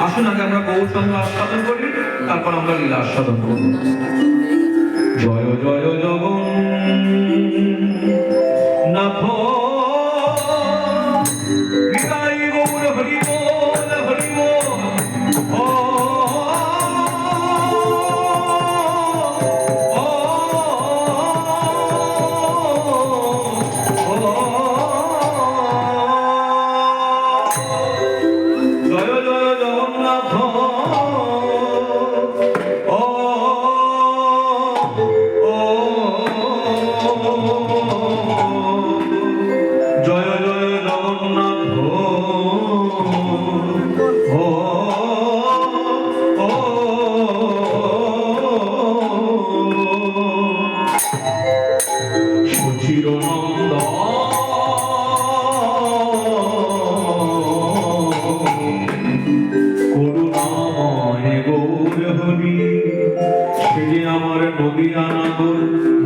আসুন আগে আমরা গৌরচন্দ্র আস্বাদন করি, তারপর আমরা লীলা আস্বাদন করব। জয় জয় জগন্নাথ নিতাই গৌর হরি বল হরি বল।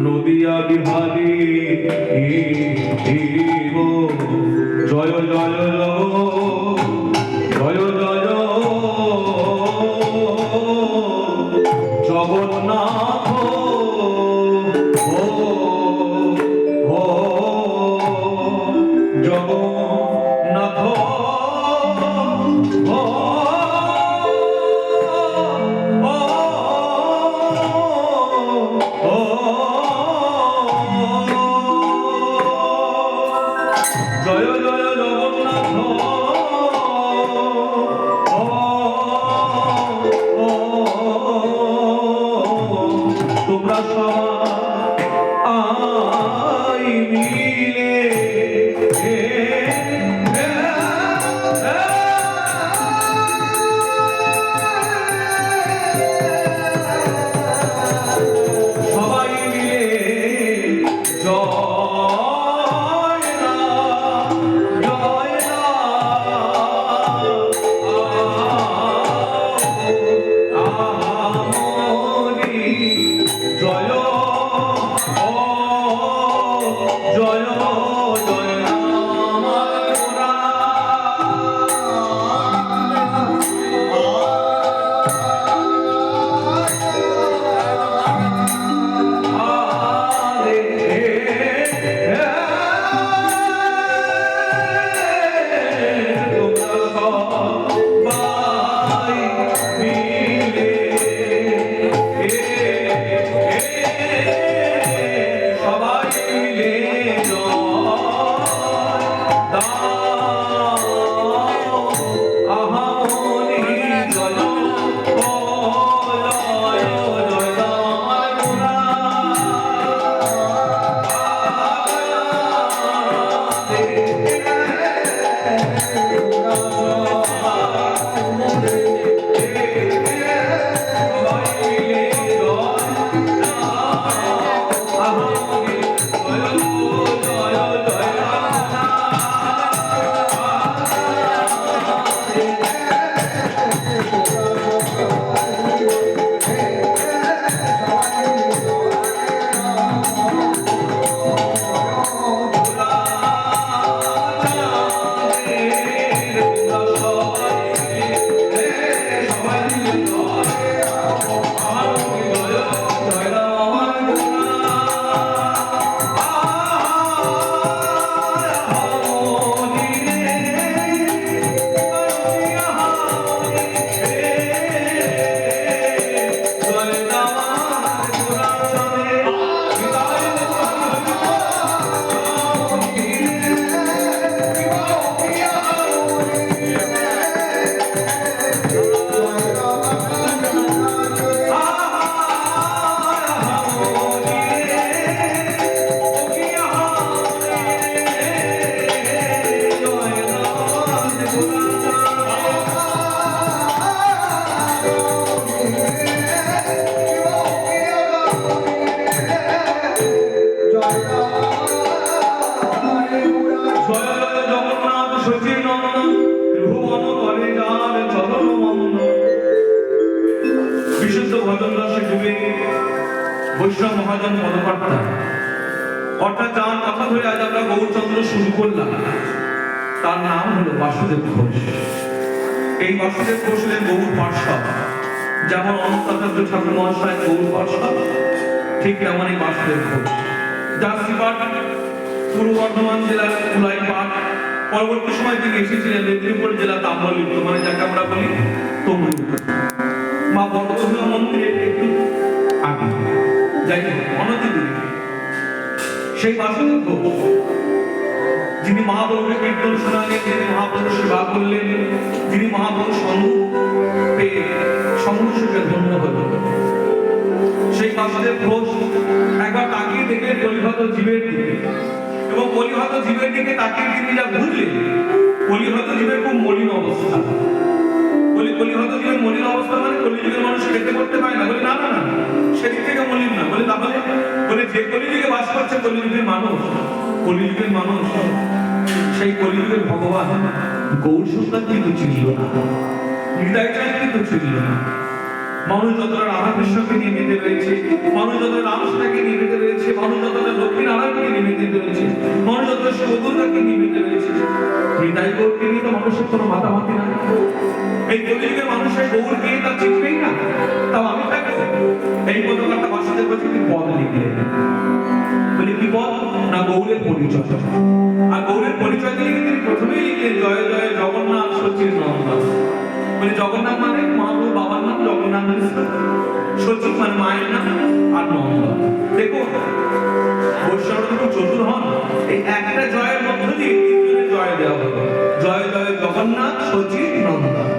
নদিয়া বিহারী জয় জয় জয় জয় জগন্নাথ জগন্নাথ জয় জয় জগন্নাথ তোমরা সবাই মিলে সবাই মিলে বৈষ্ণব মহাজন পদকর্তা অর্থাৎ যার কথা ধরে আজ আমরা গৌরচন্দ্র শুরু করলাম, তার নাম হলো বাসুদেব ঘোষ। এই বাসুদেব ঘোষের গৌর পার্ষদ, যেমন অনন্তাচার্য ঠাকুর মহাশয় গৌর পার্ষদ, ঠিক তেমন এই বাসুদেব ঘোষ, যার শ্রীপাঠ পূর্ব বর্ধমান জেলার কুলাই পাঠ, পরবর্তী সময় তিনি এসেছিলেন মেদিনীপুর জেলা তাম্রলিপ্ত, মানে যাকে আমরা বলি তমলিপ্ত, মা বর্ধমান মন্দিরের একটু আগে, যাই হোক অনতি দূরে সেই বাসুদেব ঘোষ, যিনি মহাপ্রভুকে কীর্তন শোনালেন, যিনি মহাপ্রভুর সেবা করলেন, যিনি মহাপ্রভুর সঙ্গ পেয়ে সংঘর্ষকে ধন্য হল, সেই বাসুদেব ঘোষ একবার তাকিয়ে দেখলেন কলিহত জীবের দিকে, এবং কলিহত জীবের দিকে তাকিয়ে তিনি যা বুঝলেন, কলিহত জীবের খুব মলিন অবস্থা। কলিহত জীবের মলিন অবস্থা মানে কলিযুগের মানুষ খেতে করতে পায় না, বলে না না না, সেদিক থেকে মলিন না, বলে তাহলে বলে যে কলিযুগে বাস করছে কলিযুগের মানুষ, কলিযুগের মানুষ সেই কলিযুগের ভগবান গৌর সুন্দর কিন্তু চিনল না, হৃদয় কিন্তু চিনল না। মানুষ যতটা রাধাকৃষ্ণকে নিয়ে মেতে রয়েছে, মানুষ যতটা রামকৃষ্ণকে নিয়ে মেতে রয়েছে, মানুষ যতটা লক্ষ্মী নারায়ণকে নিয়ে মেতে রয়েছে, মানুষ যতটা শিবদুর্গাকে নিয়ে মেতে রয়েছে, হৃদয় গৌরকে নিয়ে তো মানুষের কোনো মাতামাতি না। এই কলিযুগের মানুষের গৌরকে তা চিনবেই না, তাও আমি থাকবো। এই পদকারটা বাসুদেব ঘোষ পদ লিখলেন, বলে কি পদ না গৌরের পরিচয়। আর গৌরের পরিচয় দিয়ে তিনি প্রথমেই লিখলেন জয় জয় জগন্নাথ সচির নন্দন। বলে জগন্নাথ মানে মহাপ্রভু বাবার নাম জগন্নাথ মিশ্র, সচিব মানে মায়ের নাম, আর নন্দন। দেখুন বৈষ্ণব খুব চতুর হন, এই একটা জয়ের মধ্য দিয়ে তিনজনের জয় দেওয়া হলো, জয় জয় জগন্নাথ সচিব নন্দন।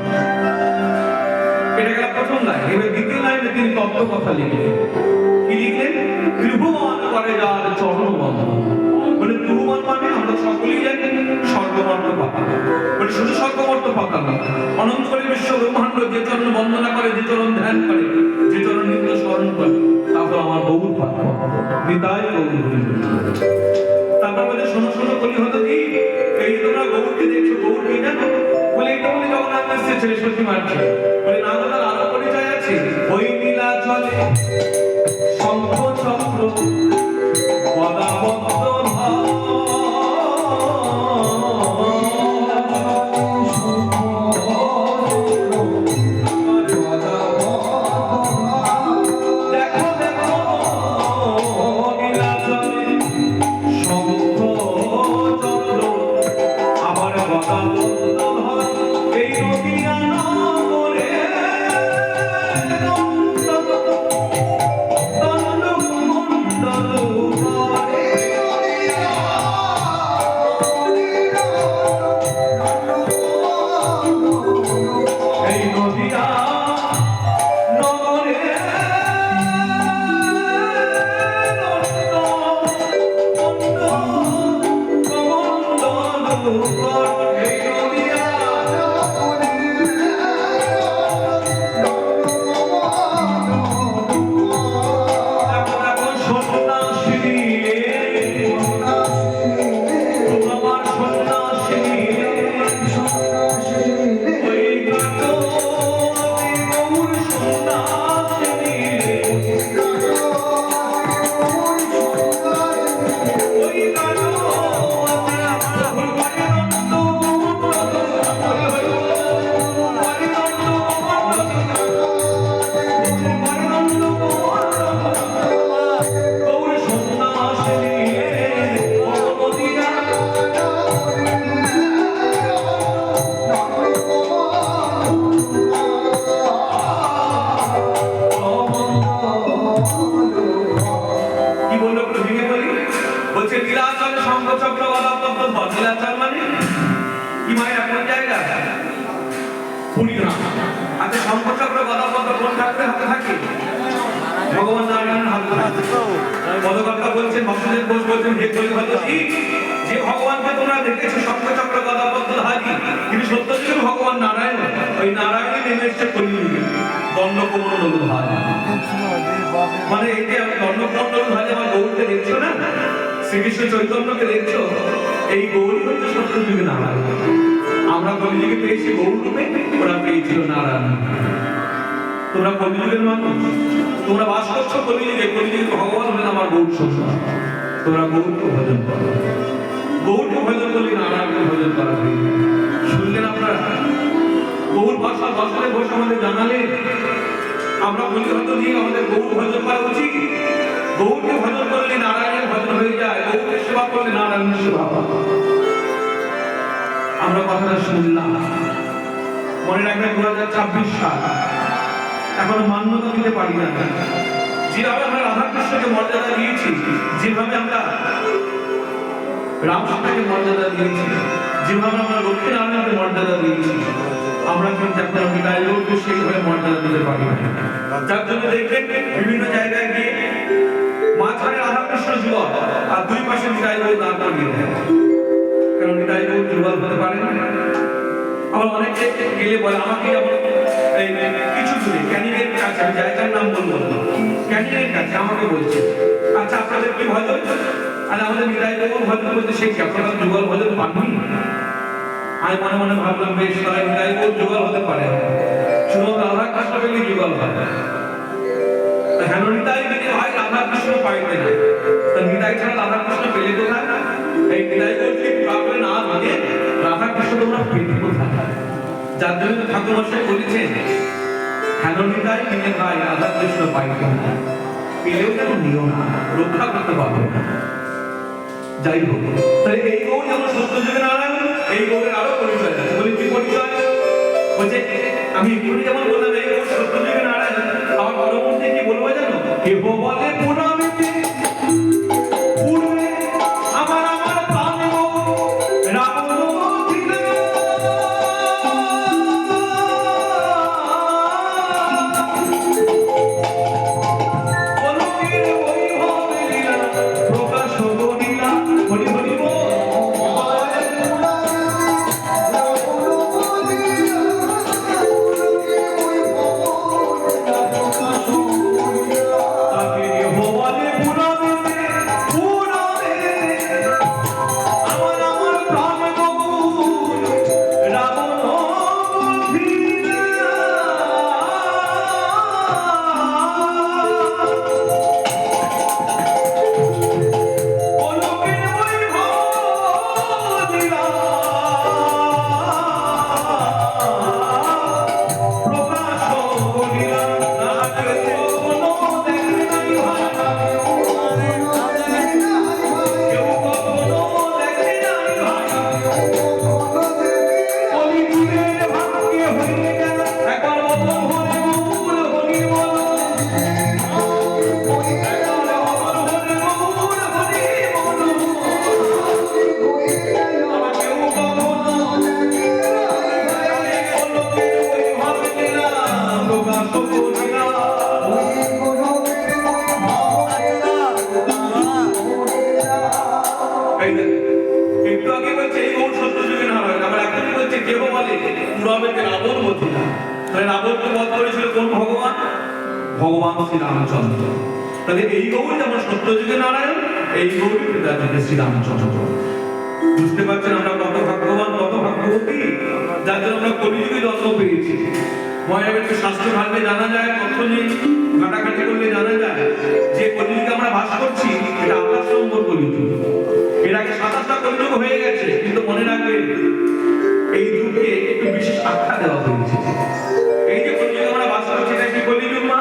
এটা গেল প্রথম লাইন। এবার দ্বিতীয় লাইনে তিনি তত্ত্ব কথা লিখলেন। কি লিখলেন? ত্রিভুবন করে যার চরণ বন্দন। মানে ত্রিভুবন মানে আমরা সকলেই জানি স্বর্গমর্ত পাতাল, মানে শুধু স্বর্গমর্ত পাতাল না, অনন্ত করে বিশ্ব ব্রহ্মাণ্ড যে চরণ বন্দনা করে, যে চরণ ধ্যান করে, যে চরণ নিত্য স্মরণ করে, তারপর আমার গৌর পাত্র বিদায় গৌর। তারপর বলে শোনো শোনো কলিহত কি, এই তোমরা গৌরকে দেখছো, গৌর কি জানো? বলে এটা বলে জগন্নাথ মিশ্রের ছেলে সত্যি মানছে। বলে না গো, তার আরো পরিচয় আছে। ওই নীলাচলে শঙ্খ চক্র গদা পদ্ম ভগবান নারায়ণ হাত পদকর্তা বলছেন, বাসুদেব ঘোষ বলছেন, হে কলিহত যে ভগবানকে তোমরা দেখেছো শঙ্খচক্র গদা পদ্মধারী, তিনি সত্যযুগের ভগবান নারায়ণ। ওই নারায়ণই নেমে এসেছে কলিযুগে দণ্ডকমণ্ডল ভাজ। মানে এই যে আমি দণ্ডকমণ্ডল ভাজে আমার গৌরকে দেখছো না, শ্রীকৃষ্ণ চৈতন্যকে দেখছো, এই গৌরী হচ্ছে সত্যযুগে নারায়ণ। আমরা কলিযুগে পেয়েছি গৌর রূপে, ওরা পেয়েছিল নারায়ণ। তোমরা কলিযুগের মানুষ, তোমরা বাস করছো কলিযুগে, কলিযুগে ভগবান হলেন আমার গৌর সন্তান। তোমরা গৌরকে ভজন করো, গৌরকে ভজন করলে নারায়ণকে ভজন করা হয়। শুনলেন আপনারা? গৌর ভাষা দশরে ঘোষ আমাদের জানালেন। আমরা বলি হয়তো নিয়ে আমাদের গৌর ভজন করা উচিত। গৌরকে ভজন করলে নারায়ণের ভজন হয়ে যায়, গৌরকে সেবা করলে নারায়ণের সেবা। আমরা কথাটা শুনলাম, মনে রাখবেন 2026 সাল, এখনো মান্যতা দিতে পারি না। যেভাবে আমরা রাধাকৃষ্ণকে মর্যাদা দিয়েছি, যেভাবে আমরা রামকৃষ্ণকে মর্যাদা দিয়েছি, যেভাবে আমরা লক্ষ্মীনারায়ণকে মর্যাদা দিয়েছি, আমরা কিন্তু এখন বিদায় লোককে সেইভাবে মর্যাদা দিতে পারি না। যার জন্য দেখবেন বিভিন্ন জায়গায় গিয়ে মাঝখানে রাধাকৃষ্ণ যুগল আর দুই পাশে বিদায় লোক দাঁড় করিয়ে দেয়। কারণ বিদায় লোক যুগল হতে পারে না। আবার অনেকে গেলে বলে, আমাকে যেমন এই কিছু দূরে ক্যানিংয়ের কাছে, আমি জায়গার নাম বলবো না, ক্যানিংয়ের কাছে আমাকে বলছে, আচ্ছা আপনাদের কি ভজন? আর আমাদের বিদায় লোক ভজন বলতে সেই আপনারা যুগল ভজন পাননি। আমি মনে মনে ভাবলাম, বেশ তাহলে বিদায় লোক যুগল হতে পারে, শুধু রাধাকৃষ্ণ পেলে যুগল হয়। হেন নিতাই পেলে ভাই রাধাকৃষ্ণ পাইবে না, তা নিতাই ছাড়া রাধাকৃষ্ণ পেলে কোথায়? এই নিতাই বলছি আপনি না মানে রাধাকৃষ্ণ তোমরা পেতে কোথায়? যার জন্য ঠাকুর মশাই বলেছেন, হেন নিতাই পেলে ভাই রাধাকৃষ্ণ পাইবে না, পেলেও যেন নিও না, রক্ষা করতে পারবে না। যাই হোক, তাহলে এই গৌর যেমন সত্যযুগে নারায়ণ, এই গৌরের আরো পরিচয় আছে। বলি কি পরিচয়? বলছে আমি একটু যেমন বললাম এই গৌর সত্যযুগে নারায়ণ, আমার পরবর্তী কি বলবো জানো? কেহ বলে পুনামিতে পূর্বে আমার আমার প্রাণ রাবণ ছিল, পলকের বৈভবে লীলা প্রকাশ করিলা। হরি হরি বল। একটু আগে বলছে এই গৌর সত্যযুগে নারায়ণ, আবার এখনই বলছে কেহ বলে পুরাণেতে রাবণ মথিলা। তাহলে রাবণকে বধ করেছিল কোন ভগবান? ভগবান শ্রী রামচন্দ্র। তাহলে এই গৌর যেমন সত্যযুগে নারায়ণ, এই গৌর ত্রেতাযুগে শ্রী রামচন্দ্র। বুঝতে পারছেন আমরা কত ভাগ্যবান, কত ভাগ্যবতী, যার জন্য আমরা কলিযুগে জন্ম পেয়েছি। মহাবীর শাস্ত্র ভাবে জানা যায়, তথ্য নিয়ে ঘাটাঘাটি করলে জানা যায় যে কলিযুগে আমরা বাস করছি, এটা 28 নম্বর কলিযুগ। এর আগে 27টা কলিযুগ হয়ে গেছে, কিন্তু মনে রাখবেন এই যুগকে একটু বিশেষ আখ্যা দেওয়া হয়েছে। এই যে কলিযুগে আমরা বাস করছি, এটা কি কলিযুগ মা?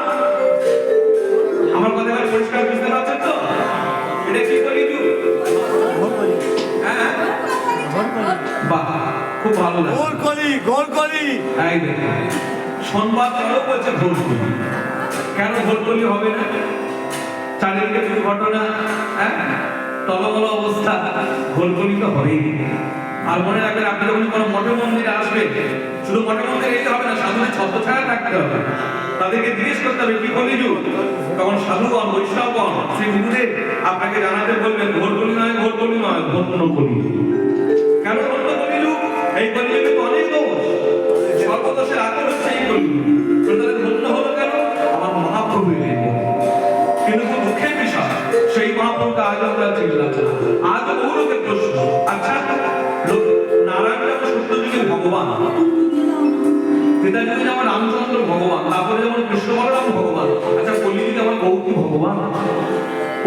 আমার কথা পরিষ্কার বুঝতে পারছেন তো? এটা কি কলিযুগ? হ্যাঁ, বাহ, খুব ভালো লাগে। গোলকলি গোলকলি এই দেখুন সংবাদ বলছে ঘোরকলি। কেন ঘোরকলি হবে না? চারিদিকে দুর্ঘটনা, টলমল অবস্থা, ঘোরকলি তো হবেই। আর মনে রাখবেন, আপনি যখন কোনো মঠে মন্দিরে আসবেন, শুধু মঠে মন্দিরে এলে হবে না, সাধুদের ছত্রছায়া থাকতে হবে। তাদেরকে জিজ্ঞেস করতে হবে কি কলিযুগ। তখন সাধুগণ, বৈষ্ণবগণ, শ্রী গুরুদেব আপনাকে জানাতে বলবেন ঘোরকলি নয়, ঘোরকলি নয়, ঘোরকলি কলিযুগ। কেন ঘোরকলি কলিযুগ? এই কলিযুগে তো অনেক দোষ, সর্বদোষের আগে হচ্ছে এই কলিযুগ। তাহলে ধন্য হলো কেন? আমার মহাপ্রভু এলেন। কিন্তু খুব দুঃখের বিষয়, সেই মহাপ্রভুকে আজ আমরা চিনলাম না। আজ বহু লোকের প্রশ্ন, আচ্ছা নারায়ণ যেমন সত্যযুগের ভগবান, ত্রেতাযুগে যেমন রামচন্দ্র ভগবান, তারপরে যেমন কৃষ্ণ বলরাম ভগবান, আচ্ছা কলিযুগে যেমন গৌতম ভগবান?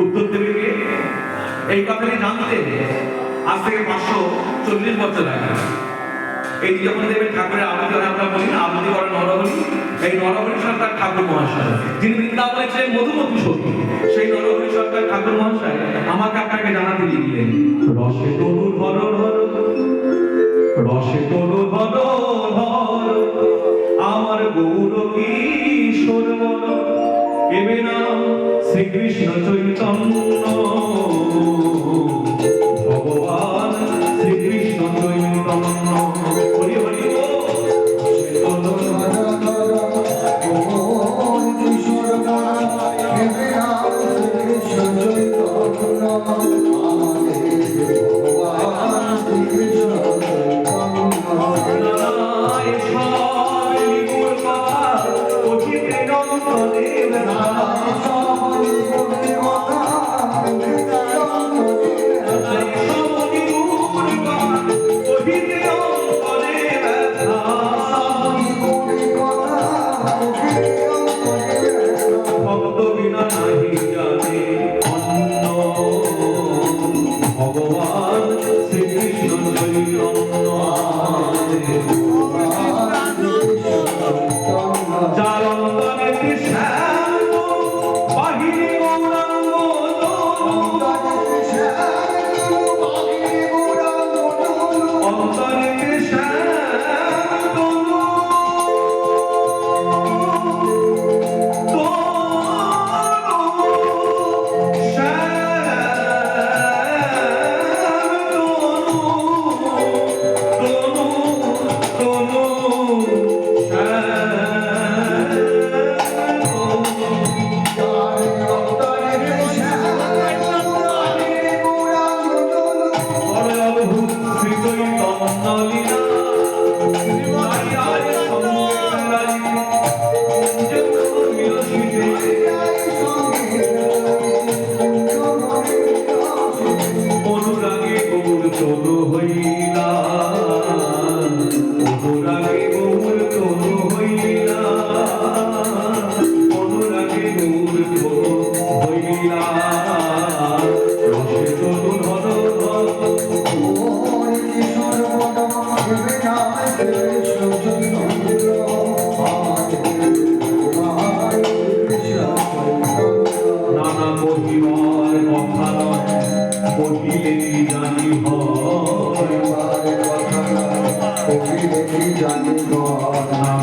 উত্তর দেবে কে? এই কথাটি জানতে আজ থেকে 540 বছর আগে এই যে যখন দেখবেন ঠাকুরের আরতি হয়, আমরা বলি না আরতি করেন নরহরি, এই নরহরি সরকার ঠাকুর মহাশয় যিনি বৃন্দাবনে ছিলেন মধুমতি সখী, সেই নরহরি সরকার ঠাকুর মহাশয় আমাকে আপনাকে জানাতে লিখলেন, রসে তরু ধর ধর, রসে তরু ধর ধর, আমার গৌর কিশোর মন, এবে নাম শ্রীকৃষ্ণ চৈতন্য, ভগবান শ্রীকৃষ্ণ চৈতন্য। হরি হরি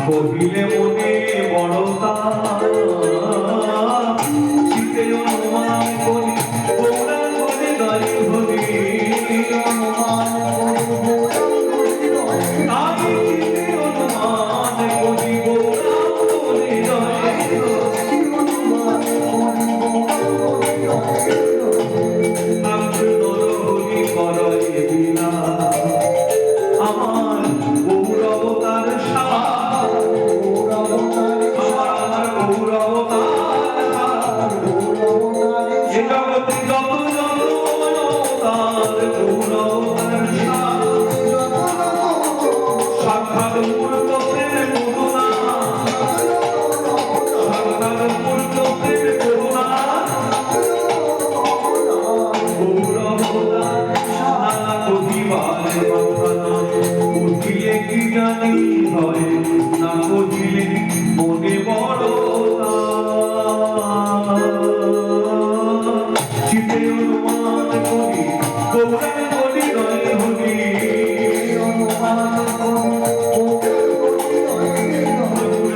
কহিলে মনে বড়তা, শীতে অনুমান করি গৌরাঙ্গনে গাই হরি, তাই শীতে অনুমান করি গৌরাঙ্গনে গাই হরি, নরহরি করয় বিনা আমার গৌরবতার মনে বড় চিতে অনুমান করি গৌরাঙ্গনে গাই হরি,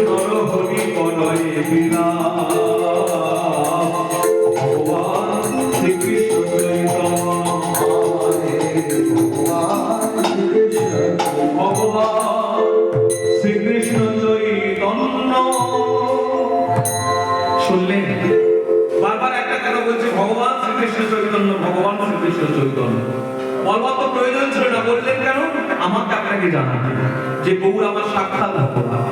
নরহরি করয় বিনা ভগবান শ্রীকৃষ্ণ ভগবান শ্রীকৃষ্ণ চৈতন্য। শুনলেন বারবার একটা কথা বলছে, ভগবান শ্রীকৃষ্ণ চৈতন্য, ভগবান শ্রীকৃষ্ণ চৈতন্য। বলবার তো প্রয়োজন ছিল না, বললেন কেন? আমাকে আপনাকে জানাতে যে গৌর আমার সাক্ষাৎ ভগবান।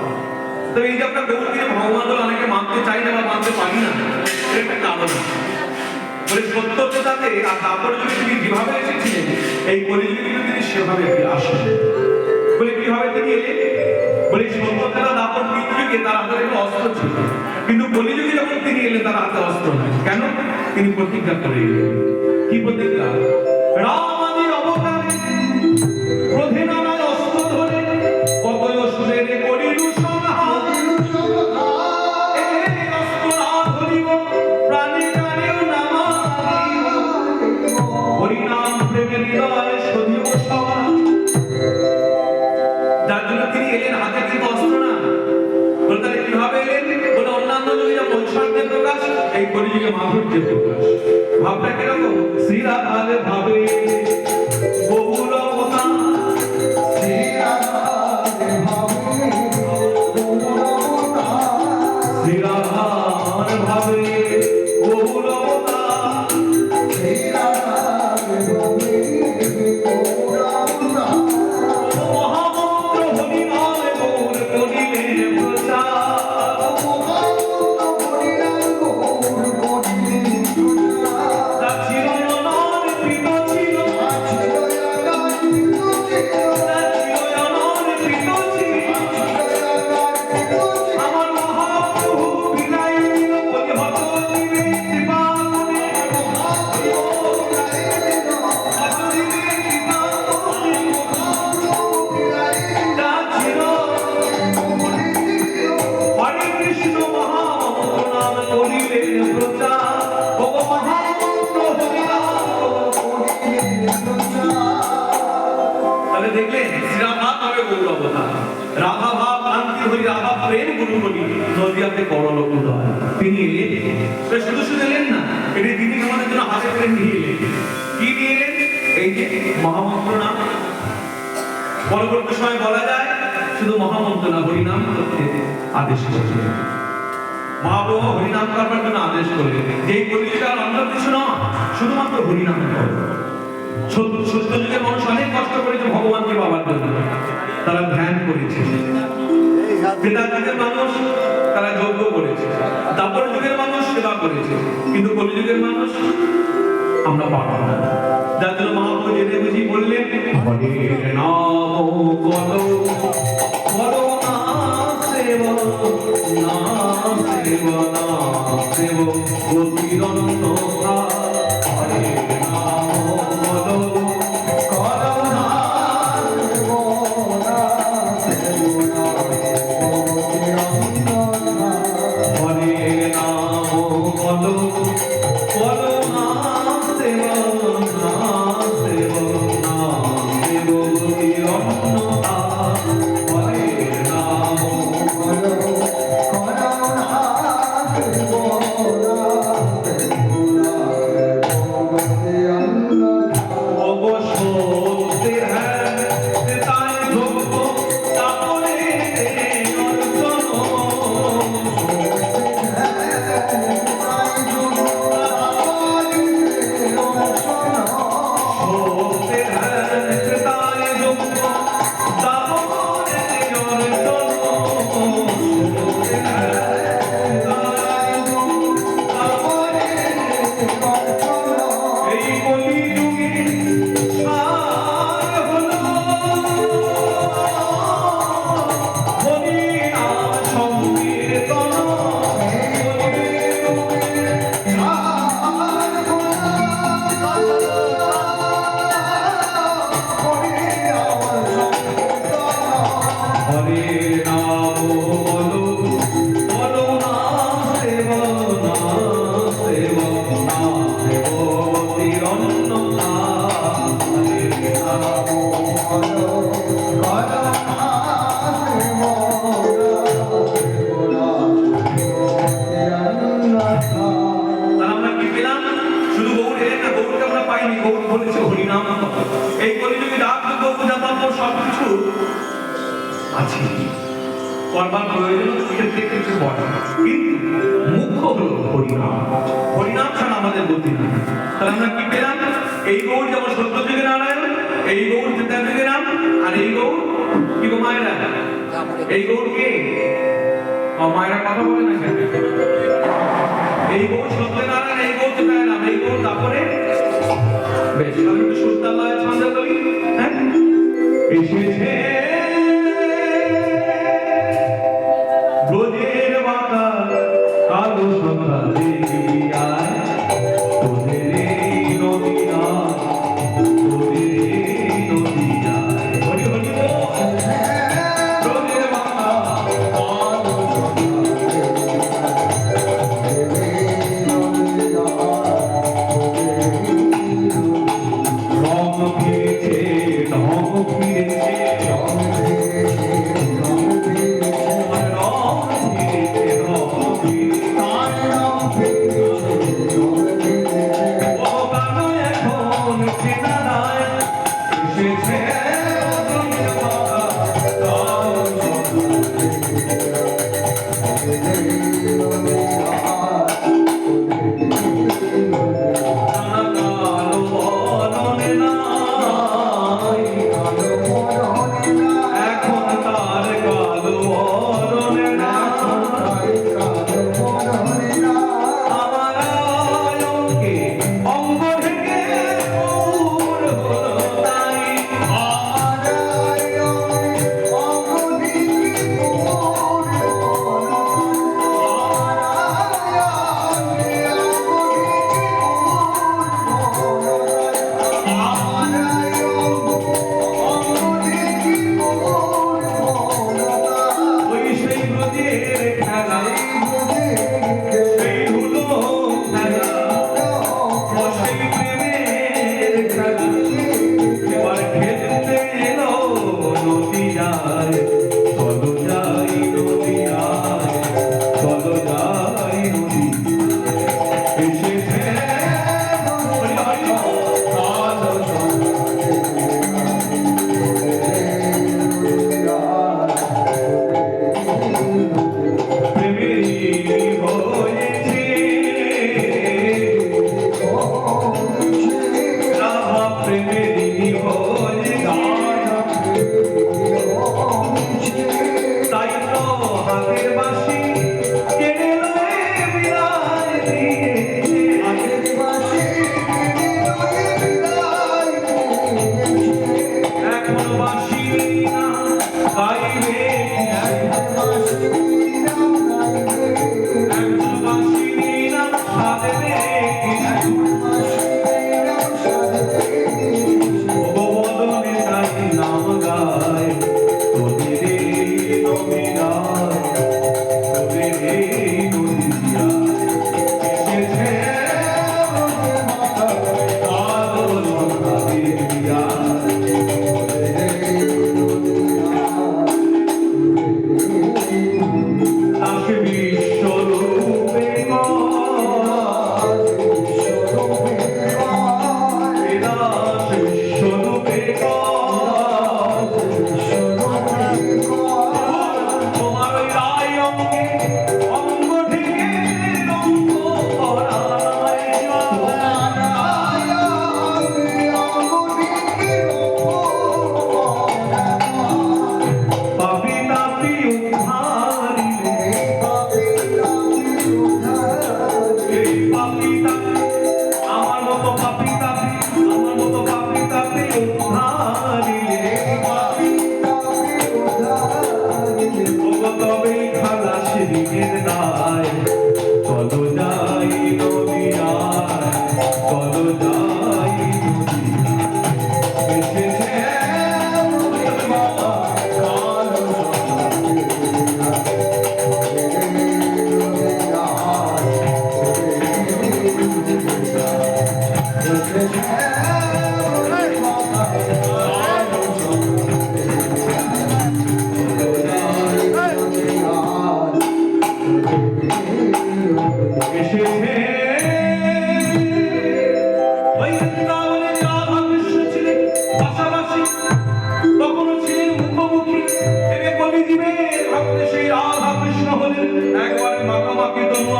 তো এই যে আমরা গৌরকে ভগবান বলে অনেকে মানতে চাই না বা মানতে পারি না, এর একটা কারণ বলে সত্যতাতে। আর তারপরে যদি তিনি যেভাবে এসেছিলেন এই কলিযুগে কিন্তু তিনি সেভাবে আসেন। বলে কিভাবে তিনি এলেন? বলে সত্যতা দাপর যুগে তার হাতে একটা অস্ত্র ছিল, কিন্তু কলিযুগে যখন তিনি এলেন তার হাতে অস্ত্র নাই। কেন? তিনি প্রতিজ্ঞা করে এলেন। কি প্রতিজ্ঞা? রাম আদির অবতারে ক্রোধে নানায় অস্ত্র ধরে যে মাধুর্যের প্রকাশ। ভাবটা কিরকম? শ্রীরাধার ভাবে বহুল অবতার, শ্রীরাধার ভাবে বহুল অবতার, মহামন্ত্র হরিনাম গৌর করিলেন প্রচার, তার চিরয়নার প্রীত ছিল, তার চিরয়নার প্রীত ছিল, আমার মহাপ্রভু বিনাই দিল পরিহত দিবে কৃপা করে, হত দিবে কৃপা করে, তার চির হরে কৃষ্ণ মহামন্ত্র নাম করিলেন প্রচার, ও মহামন্ত্র হরিনাম করিলেন প্রচার। তাহলে দেখলেন শ্রীরাধা তবে গৌর অবতার, রাধা ভাব কান্তি হরি রাধা প্রেম গুরু করি নদিয়াতে করলোক উদয়। তিনি এলেন, শুধু শুধু এলেন না, এটি তিনি আমাদের জন্য হাতে করে নিয়ে এলেন। কি নিয়ে এলেন? এই যে মহামন্ত্র নাম। পরবর্তী সময় বলা যায় শুধু মহামন্ত্র না, হরিনাম করতে আদেশ করলেন। মহাপ্রভু হরিনাম করবার জন্য আদেশ করলেন। যেই কলিযুগের অন্য কিছু নয়, শুধুমাত্র হরিনাম করো। সত্য যুগের মানুষ অনেক কষ্ট করেছে ভগবানকে পাবার জন্য, তারা ধ্যান করেছে। ত্রেতা যুগের মানুষ তারা যজ্ঞ করেছে, দাপর যুগের মানুষ সেবা করেছে, কিন্তু কলিযুগের মানুষ আমরা পারব না। যার জন্য মহাপ্রভু জেনে বুঝি বললেন, হরির নাম করো, করো না সেবা, না সেবা, না সেবা গতির অন্যথা। হরির নাম করো, করো না সেবা, না সেবা, গতির অন্যথা। হরির নাম করো, করো না সেবা, না সেবা, না সেবা গতির অন্যথা। হরির নাম করো, করো না সেবা, না সেবা, গতির অন্যথা। অবশ্যই হ্যাঁ তাই ভক্ত তাপরে অর্চন, এই কলিযুগে সবকিছু আছে, করবার প্রয়োজন ক্ষেত্রে কিছু বলে, কিন্তু মুখ্য হলো হরিনাম। হরিনাম ছাড়া আমাদের গতি নেই। তাহলে আমরা কি পেলাম? এই গৌর যেমন সত্য যুগে নারায়ণ, এই গৌর ত্রেতা যুগে রাম, আর এই গৌর কি গো মায়েরা? এই গৌর কে? মায়েরা কথা বলে না কেন? এই গৌর সত্যনারায়ণ, এই গৌর ত্রেতা রাম, এই গৌর তারপরে বেশ আমি একটু সুরতালয় ছন্দ করি। হ্যাঁ, এসেছে ব্রজের বাঁকা কালো সকালে আয়, তোদের এই নদীনায়, তোদের এই নদীনায়। হরি হরি বল। ব্রজের বাঁকা কালো সকালে রং ফিরেছে, রং ফিরেছে, রং খালাস ঋণের দায় চলো যাই নদিয়ায় চলো যাই নদিয়ায় এসেছে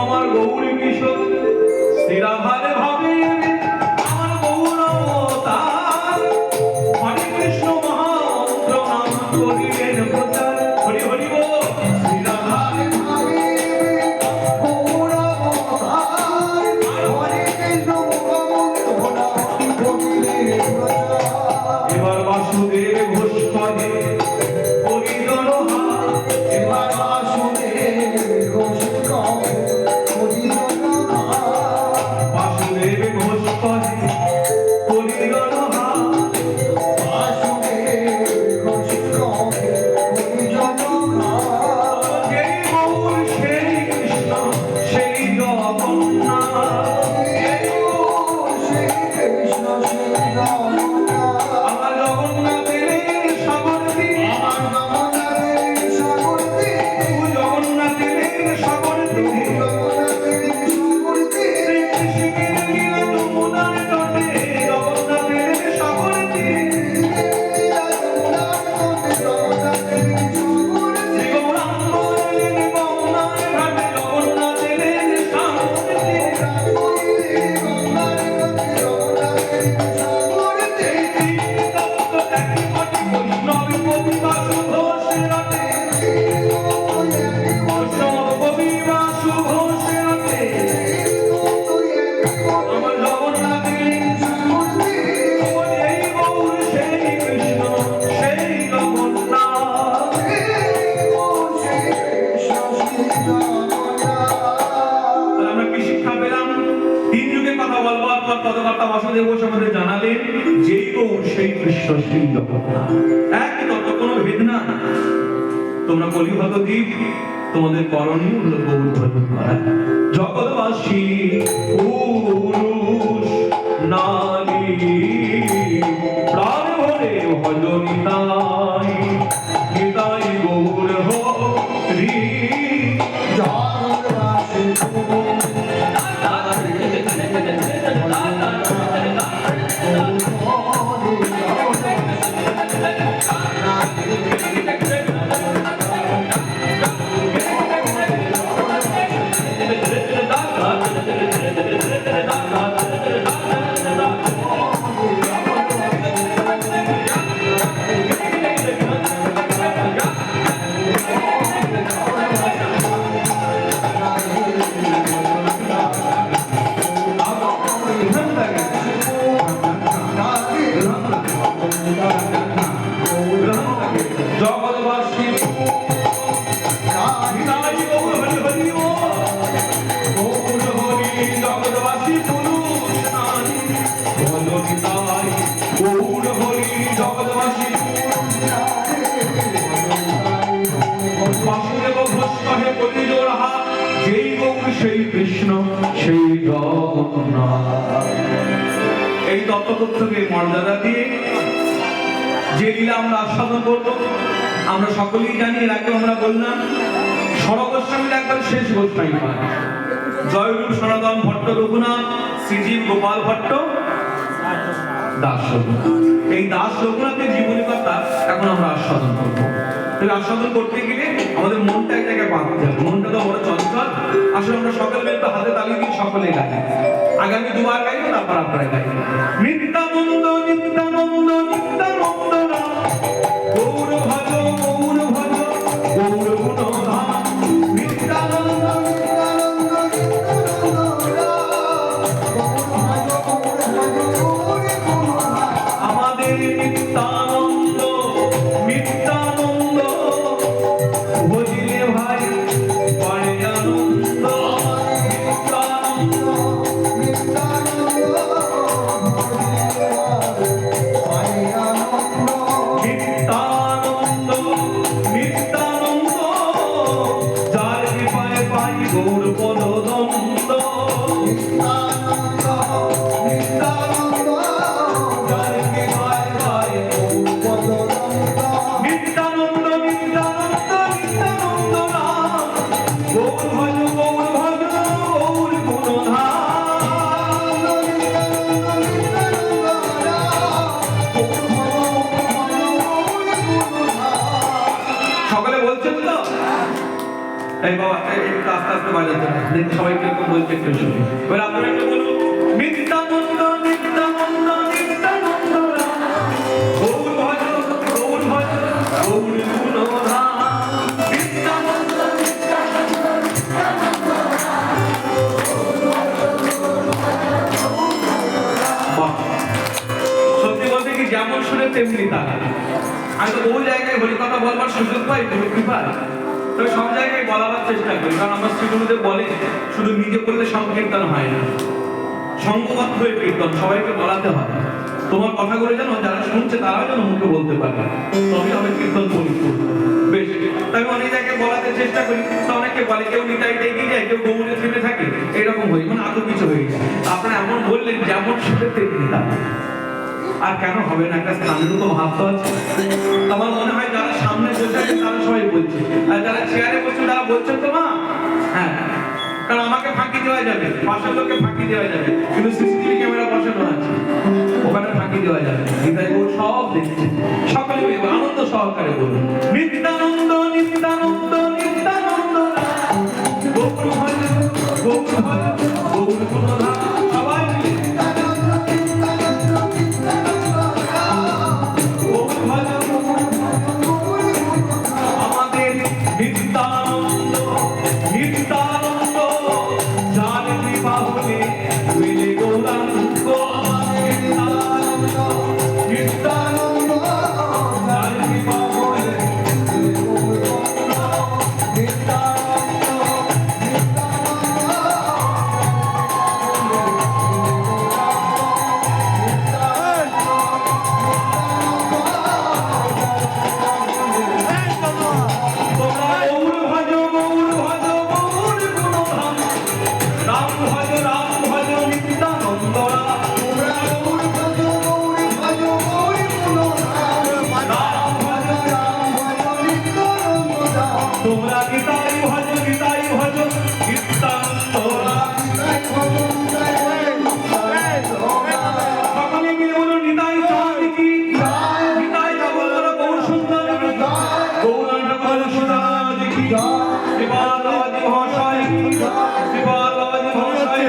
আমার গৌরী কিশোর স্থিরাভারে ভাবে আমার গৌরবতার হরে কৃষ্ণ মহামন্ত্র নাম করিলেন প্রচার হরি হরি বল স্থিরাভারে ভাবে গৌরবতার হরে কৃষ্ণ মহামন্ত্র নাম করিলেন প্রচার এবার বাসুদেব ঘোষ করে হরিজন এবার বাসুদেব ঘোষ বাসুদেব ঘোষ আমাদের জানালেন যেই গৌর সেই কৃষ্ণ সেই জগন্নাথ একই তত্ত্ব কোনো ভেদ না তোমরা কলিহত দ্বীপ তোমাদের করণীয় হলো গৌর ভজন করা জগৎবাসী পুরুষ নারী প্রাণ ভরে ভজন নিতাই নিতাই গৌর হরি জগৎবাসী জগৎবাসী জগৎবাসী পুরুষ নারী ভজনিতাই গৌর হরি জগৎবাসী বাসুদেব ঘোষ কহে কলিজোর হাত যেই গৌর সেই কৃষ্ণ সেই জগন্নাথ এই তত্ত্বকে মর্যাদা দিয়ে যে লীলা আমরা আস্বাদন করবো আমরা সকলেই জানি এর আগে আমরা বললাম সরব গোস্বামীর একবার শেষ গোস্বামী পাঠ জয়রূপ সনাতন ভট্ট রঘুনাথ শ্রীজীব গোপাল ভট্ট দাস রঘুনাথ এই দাস রঘুনাথের জীবনী কথা এখন আমরা আস্বাদন করবো আস্বাদন করতে গেলে আমাদের মনটা এক জায়গায় বাঁধতে হবে মনটা তো বড় চঞ্চল আসলে আমরা সকলে মিলে হাতে তালি দিয়ে সকলে গাই আগামী দুবার গাইবো তারপর আপনারা গাইবো নিত্যানন্দ নিত্যানন্দ নিত্যানন্দ গৌর ভজ গৌর ভজ গৌর গুণধাম নিত্যানন্দ নিত্যানন্দ আমাদের নিত্যানন্দ নিত্যানন্দ ভজিলে ভাই ভাই গৌর পদদন্ত নিত্যানন্দ নিত্যানন্দ নিত্যানন্দ নাম গৌর ভজ গৌর ভজ গৌর গুণধাম সকলে বলছেন তো এই বাবা একটু আস্তে আস্তে বাজাতে দেখি সবাই কিরকম বলছে একটু শুনি এবার আপনারা একটু বলুন নিত্যানন্দ নিত্যানন্দ নিত্যানন্দ গৌর ভজ গৌর ভজ গৌর গুণধাম নিত্যানন্দ সত্যি বলতে কি যেমন শুনে তেমনি তা আমি তো বহু জায়গায় হরি কথা বলবার সুযোগ পাই গুরু কৃপায় তবে সব জায়গায় বলাবার চেষ্টা করি কারণ আমার শ্রীগুরুদেব বলে শুধু নিজে করলে সংকীর্তন হয় না সংঘবদ্ধ হয়ে কীর্তন সবাইকে বলাতে হয় তোমার কথাগুলো যেন যারা শুনছে তারাও যেন মুখে বলতে পারে তবে আমি কীর্তন পরিপূর্ণ বেশ তাই আমি অনেক জায়গায় বলাতে চেষ্টা করি তো অনেকে বলে কেউ নিতাইতে এগিয়ে যায় কেউ গৌরে থেমে থাকে এরকম হয়ে মানে আরো কিছু হয়ে যায় আপনারা এমন বললেন যেমন শুনে তেমনি তা আর কেন হবে না একটা স্থানেরও তো ভাবতে আছে আমার মনে হয় যারা সামনে বসে আছে তারা সবাই বলছে আর যারা চেয়ারে বসে তারা বলছেন তো মা হ্যাঁ কারণ আমাকে ফাঁকি দেওয়া যাবে পাশের লোককে ফাঁকি দেওয়া যাবে কিন্তু সিসিটিভি ক্যামেরা বসানো আছে ওখানে ফাঁকি দেওয়া যাবে নিতাই গৌর সব দেখছে সকলে আনন্দ সহকারে বলুন নিত্যানন্দ নিত্যানন্দ নিত্যানন্দ গৌর ভজ গৌর ভজ গৌর গুণধাম সবাই মিলে আমাদের নিত্যানন্দ নিত্যানন্দ যার কৃপা হলে মিলে গৌরাঙ্গ নিত্যানন্দ নিত্যানন্দ যার কৃপা হলে তোমরা নিতাই ভজ নিতাই ভজ নিত্যানন্দ সকলে মিলে বলুন নিতাই চাঁদ কি নিতাই জগৎ গৌর সুন্দর গৌরাঙ্গ গৌর সুদাজ কি শিবালাজি মহাশয় শিবালাজি মহাশয়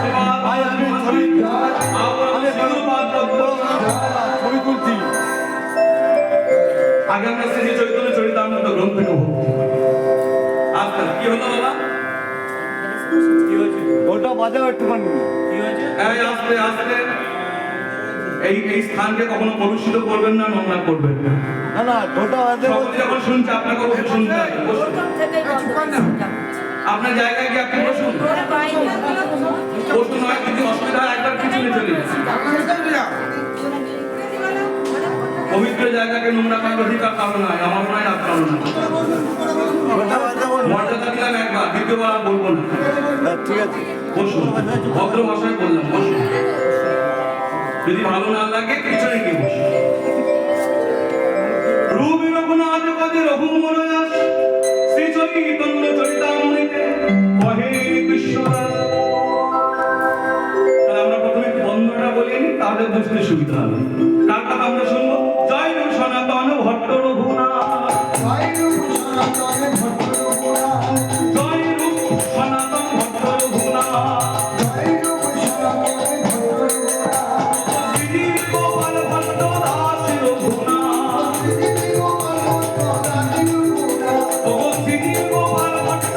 শিবালাজি মহাশয় আমরা শিরোপাত কবি তুলছি আগে আমরা শ্রী চৈতন্য চরিতামৃত গ্রন্থ নেব আচ্ছা কি হলো বাবা কি হয়েছে ওটা বাজাও একটুখানি কি হয়েছে এই আস্তে আস্তে এই স্থানকে কখনো কলুষিত করবেন না নোংরা করবেন না না না ওটা বাজে সকলে যখন শুনছে আপনাকে বসে শুনতে হবে আপনার জায়গায় গিয়ে আপনি বসুন বসুন নয় যদি অসুবিধা হয় একবার পিছনে চলে যান পবিত্র জায়গাকে নোংরা করার অধিকার কারণ নয় আমার মনে হয় আপনার মর্যাদা দিলাম একবার দ্বিতীয়বার বলবো না ঠিক আছে বসুন ভদ্র ভাষায় বললাম বসুন যদি ভালো না লাগে পিছনে গিয়ে বসুন রূপী রঘুনাথ পদে রঘুমরয়াস শ্রী চৈতন্য চরিতামৃতে কহে বিশ্বদাস তাহলে আমরা প্রথমে একটু বন্ধনটা বলি তাহলে বুঝতে সুবিধা হবে কার কথা আমরা শুনবো জয় রূপ সনাতন ভট্ট রঘুনাথ জয় রূপ সনাতন ভট্ট রঘুনাথ জয় রূপ সনাতন ভট্ট রঘুনাথ জয় রূপ সনাতন ভট্ট রঘুনাথ শ্রী গোপাল ভট্ট দাস রঘুনাথ শ্রী গোপাল ভট্ট দাস রঘুনাথ ও শ্রী গোপাল ভট্ট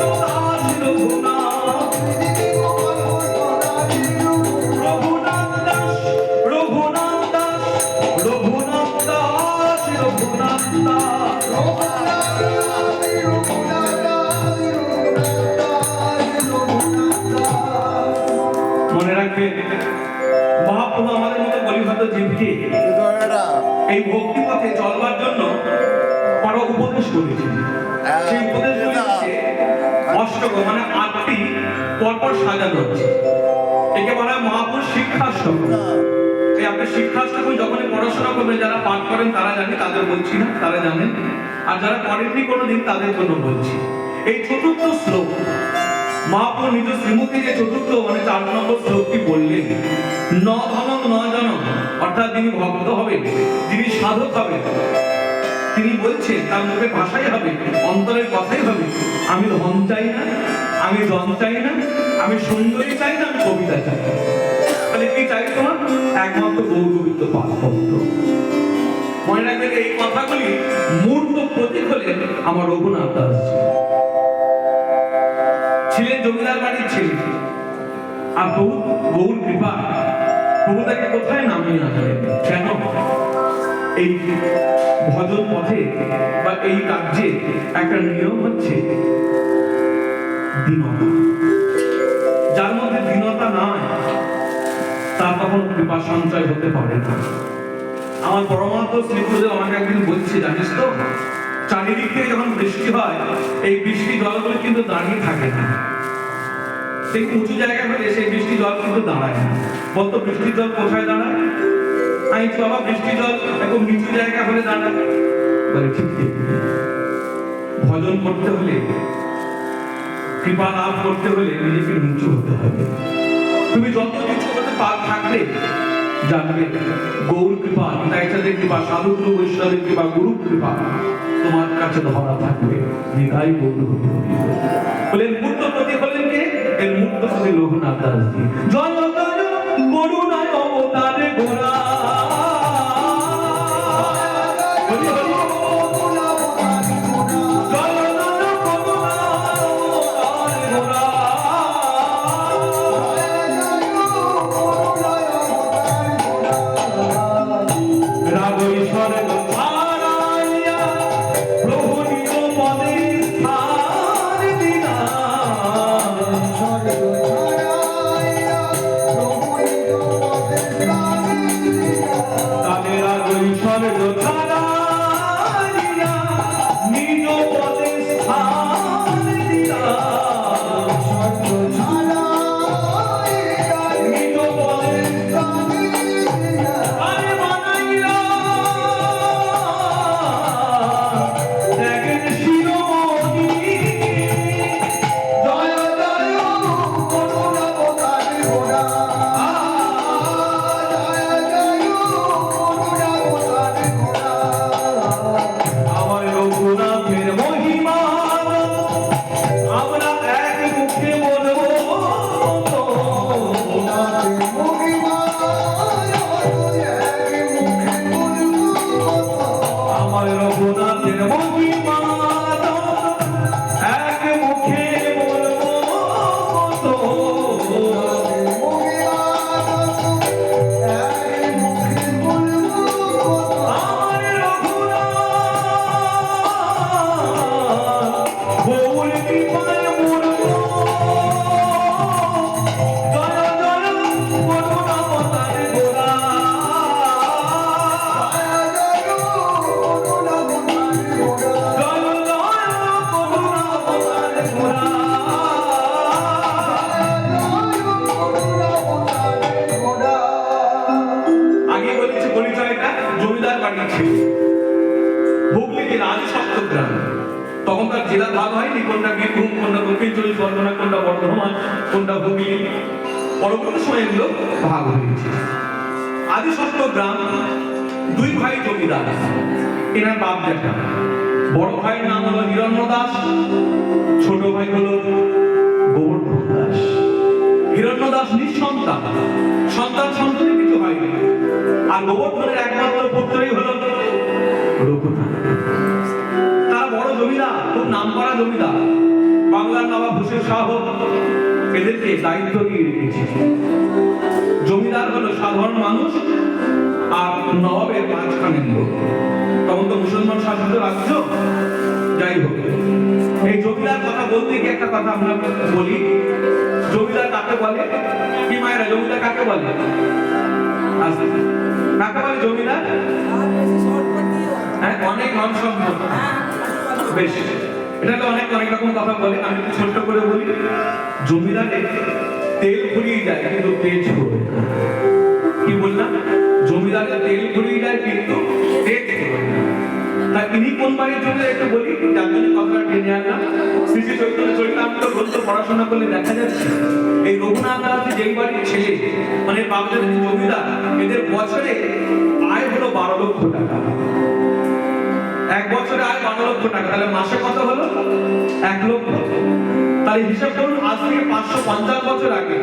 অষ্টক মানে 8টি পরপর সাজানো আছে। একে বলা হয় মহাপুর শিক্ষাষ্টক। এই আপনি শিক্ষাষ্টক যখনই পড়াশোনা করবেন, যারা পাঠ করেন তারা জানে, তাদের বলছি না, তারা জানেন, আর যারা করেননি কোনোদিন তাদের জন্য বলছি। এই চতুর্থ শ্লোক মহাপুর নিজ শ্রীমতী যে চতুর্থ মানে 4 নম্বর শ্লোকটি বললেন, ন ধনম ন জনম, অর্থাৎ যিনি ভক্ত হবেন, যিনি সাধক হবেন, তিনি বলছেন তার মুখে ভাষাই হবে, অন্তরের কথাই হবে, আমি ধন চাই না, আমি জন চাই না, আমি সুন্দরী চাই না, আমি কবিতা চাই না। তাহলে কি চাই তোমার? একমাত্র গৌরবিত পাঠপত্র। মনে রাখবেন এই কথাগুলি মূর্ত প্রতীক হলেন আমার রঘুনাথ দাস ছিলেন জমিদার বাড়ির ছেলে। আর প্রভু গৌর কৃপা প্রভু তাকে কোথায় নামিয়ে আনলেন? কেন? এই ভজন পথে বা এই কার্যে একটা নিয়ম হচ্ছে দীনতা। যার মধ্যে দীনতা নাই তার তখন কৃপা সঞ্চয় হতে পারে না। আমার পরমাত্ম শ্রী গুরুদেব আমাকে একদিন বলছে, জানিস তো, চারিদিক থেকে যখন বৃষ্টি হয় এই বৃষ্টি জলগুলো কিন্তু দাঁড়িয়ে থাকে না। সেই উঁচু জায়গা হলে সেই বৃষ্টি জল কিন্তু দাঁড়ায় না। বলতো বৃষ্টির জল কোথায় দাঁড়ায়? আমি বাবা বৃষ্টি জল এখন নিচু জায়গা হলে দাঁড়ায়। বলে ঠিক ঠিক, ভজন করতে হলে, কৃপা লাভ করতে হলে নিজেকে নিচু হতে হবে। তুমি যত নিচু হতে থাকবে জানবে গৌর কৃপা, নিতাইচাঁদের কৃপা, সাধুগুরু বৈষ্ণবের কৃপা, গুরু কৃপা তোমার কাছে ধরা থাকবে। নিতাই গৌর বলেন মূর্ত প্রতীক হলেন কে? এর মূর্ত প্রতীক রঘুনাথ দাস জি। জয় জয় করুণায় অবতারে গোরা, তখনকার জেলা ভাগ হয়নি, কোনটা বীরভূম, কোনটা দক্ষিণ চব্বিশ পরগনা, কোনটা বর্ধমান, কোনটা হুগলি। পরবর্তী সময় এগুলো ভাগ হয়েছে। আদি সপ্ত গ্রাম, দুই ভাই জমিদার, এনার বাপ জ্যাঠা। বড় ভাইয়ের নাম হলো হিরণ্য দাস, ছোট ভাই হলো গোবর্ধন দাস। হিরণ্য দাস নিঃসন্তান, সন্তান সন্ততি কিছু হয়নি। আর গোবর্ধনের একমাত্র পুত্রই হলো রঘুনাথ। তারা বড় জমিদার, খুব নামকরা জমিদার, বাংলার নবাব হোসেন শাহ এদেরকে দায়িত্ব দিয়ে রেখেছে। জমিদার হলো সাধারণ মানুষ আর নবাবের মাঝখানের লোক। তখন তো মুসলমান শাসিত রাজ্য। যাই হোক, এই জমিদার কথা বলতে গিয়ে একটা কথা আমরা বলি, জমিদার কাকে বলে? কি মায়েরা, জমিদার কাকে বলে? কাকে বলে জমিদার? হ্যাঁ, অনেক ধন সম্পদ। বেশ, এটা তো অনেক অনেক রকম কথা বলে, আমি একটু ছোট্ট করে বলি। জমিদারে তেল ফুরিয়ে যায় কিন্তু তেজ ফুরবে না। কি বললাম? জমিদারে তেল ফুরিয়ে যায় কিন্তু তেজ ফুরবে না। তাই ইনি কোন বাড়ির জমিদার একটু বলি, যার জন্য কথাটা টেনে আনলাম। শ্রী শ্রী চৈতন্য চরিতামৃত গ্রন্থ পড়াশোনা করলে দেখা যাচ্ছে এই রঘুনাথ দাস যেই বাড়ির ছেলে, মানে বাগদাদের যে জমিদার, এদের বছরে আয় হলো 12 লক্ষ টাকা। এক বছরে আয় 12 লক্ষ টাকা, তাহলে মাসে কত হলো? 1 লক্ষ। তাহলে হিসাব করুন, আজ থেকে 550 বছর আগে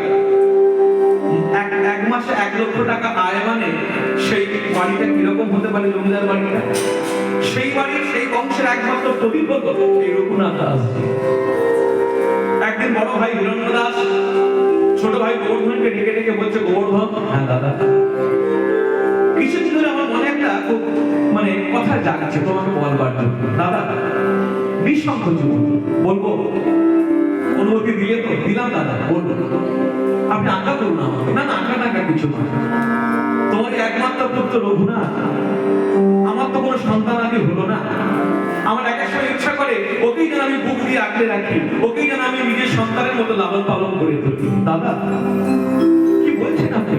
এক মাসে 1 লক্ষ টাকা আয়, মানে সেই বাড়িটা কিরকম হতে পারে? জমিদার বাড়িটা, সেই বাড়ির সেই বংশের একমাত্র প্রদীপ হতো এই রঘুনাথ দাস। একদিন বড় ভাই হিরণ্য দাস ছোট ভাই গোবর্ধনকে ডেকে ডেকে বলছে, গোবর্ধন, হ্যাঁ দাদা, কিছুদিন ধরে আমার মনে একটা খুব মানে কথা জাগছে তোমাকে বলবার জন্য। দাদা, নিঃসংকোচ বলবো, অনুমতি দিলে তো? দিলাম দাদা, বলবো। আপনি আজ্ঞা করুন আমাকে। না না, আজ্ঞা টাকা কিছু না। তোমার একমাত্র পুত্র রঘুনাথ, আমার তো কোনো সন্তান আদি হলো না। আমার এক সময় ইচ্ছা করে ওকেই যেন আমি বুক দিয়ে আঁকড়ে রাখি, ওকেই যেন আমি নিজের সন্তানের মতো লালন পালন করে তুলি। দাদা, কি বলছেন আপনি?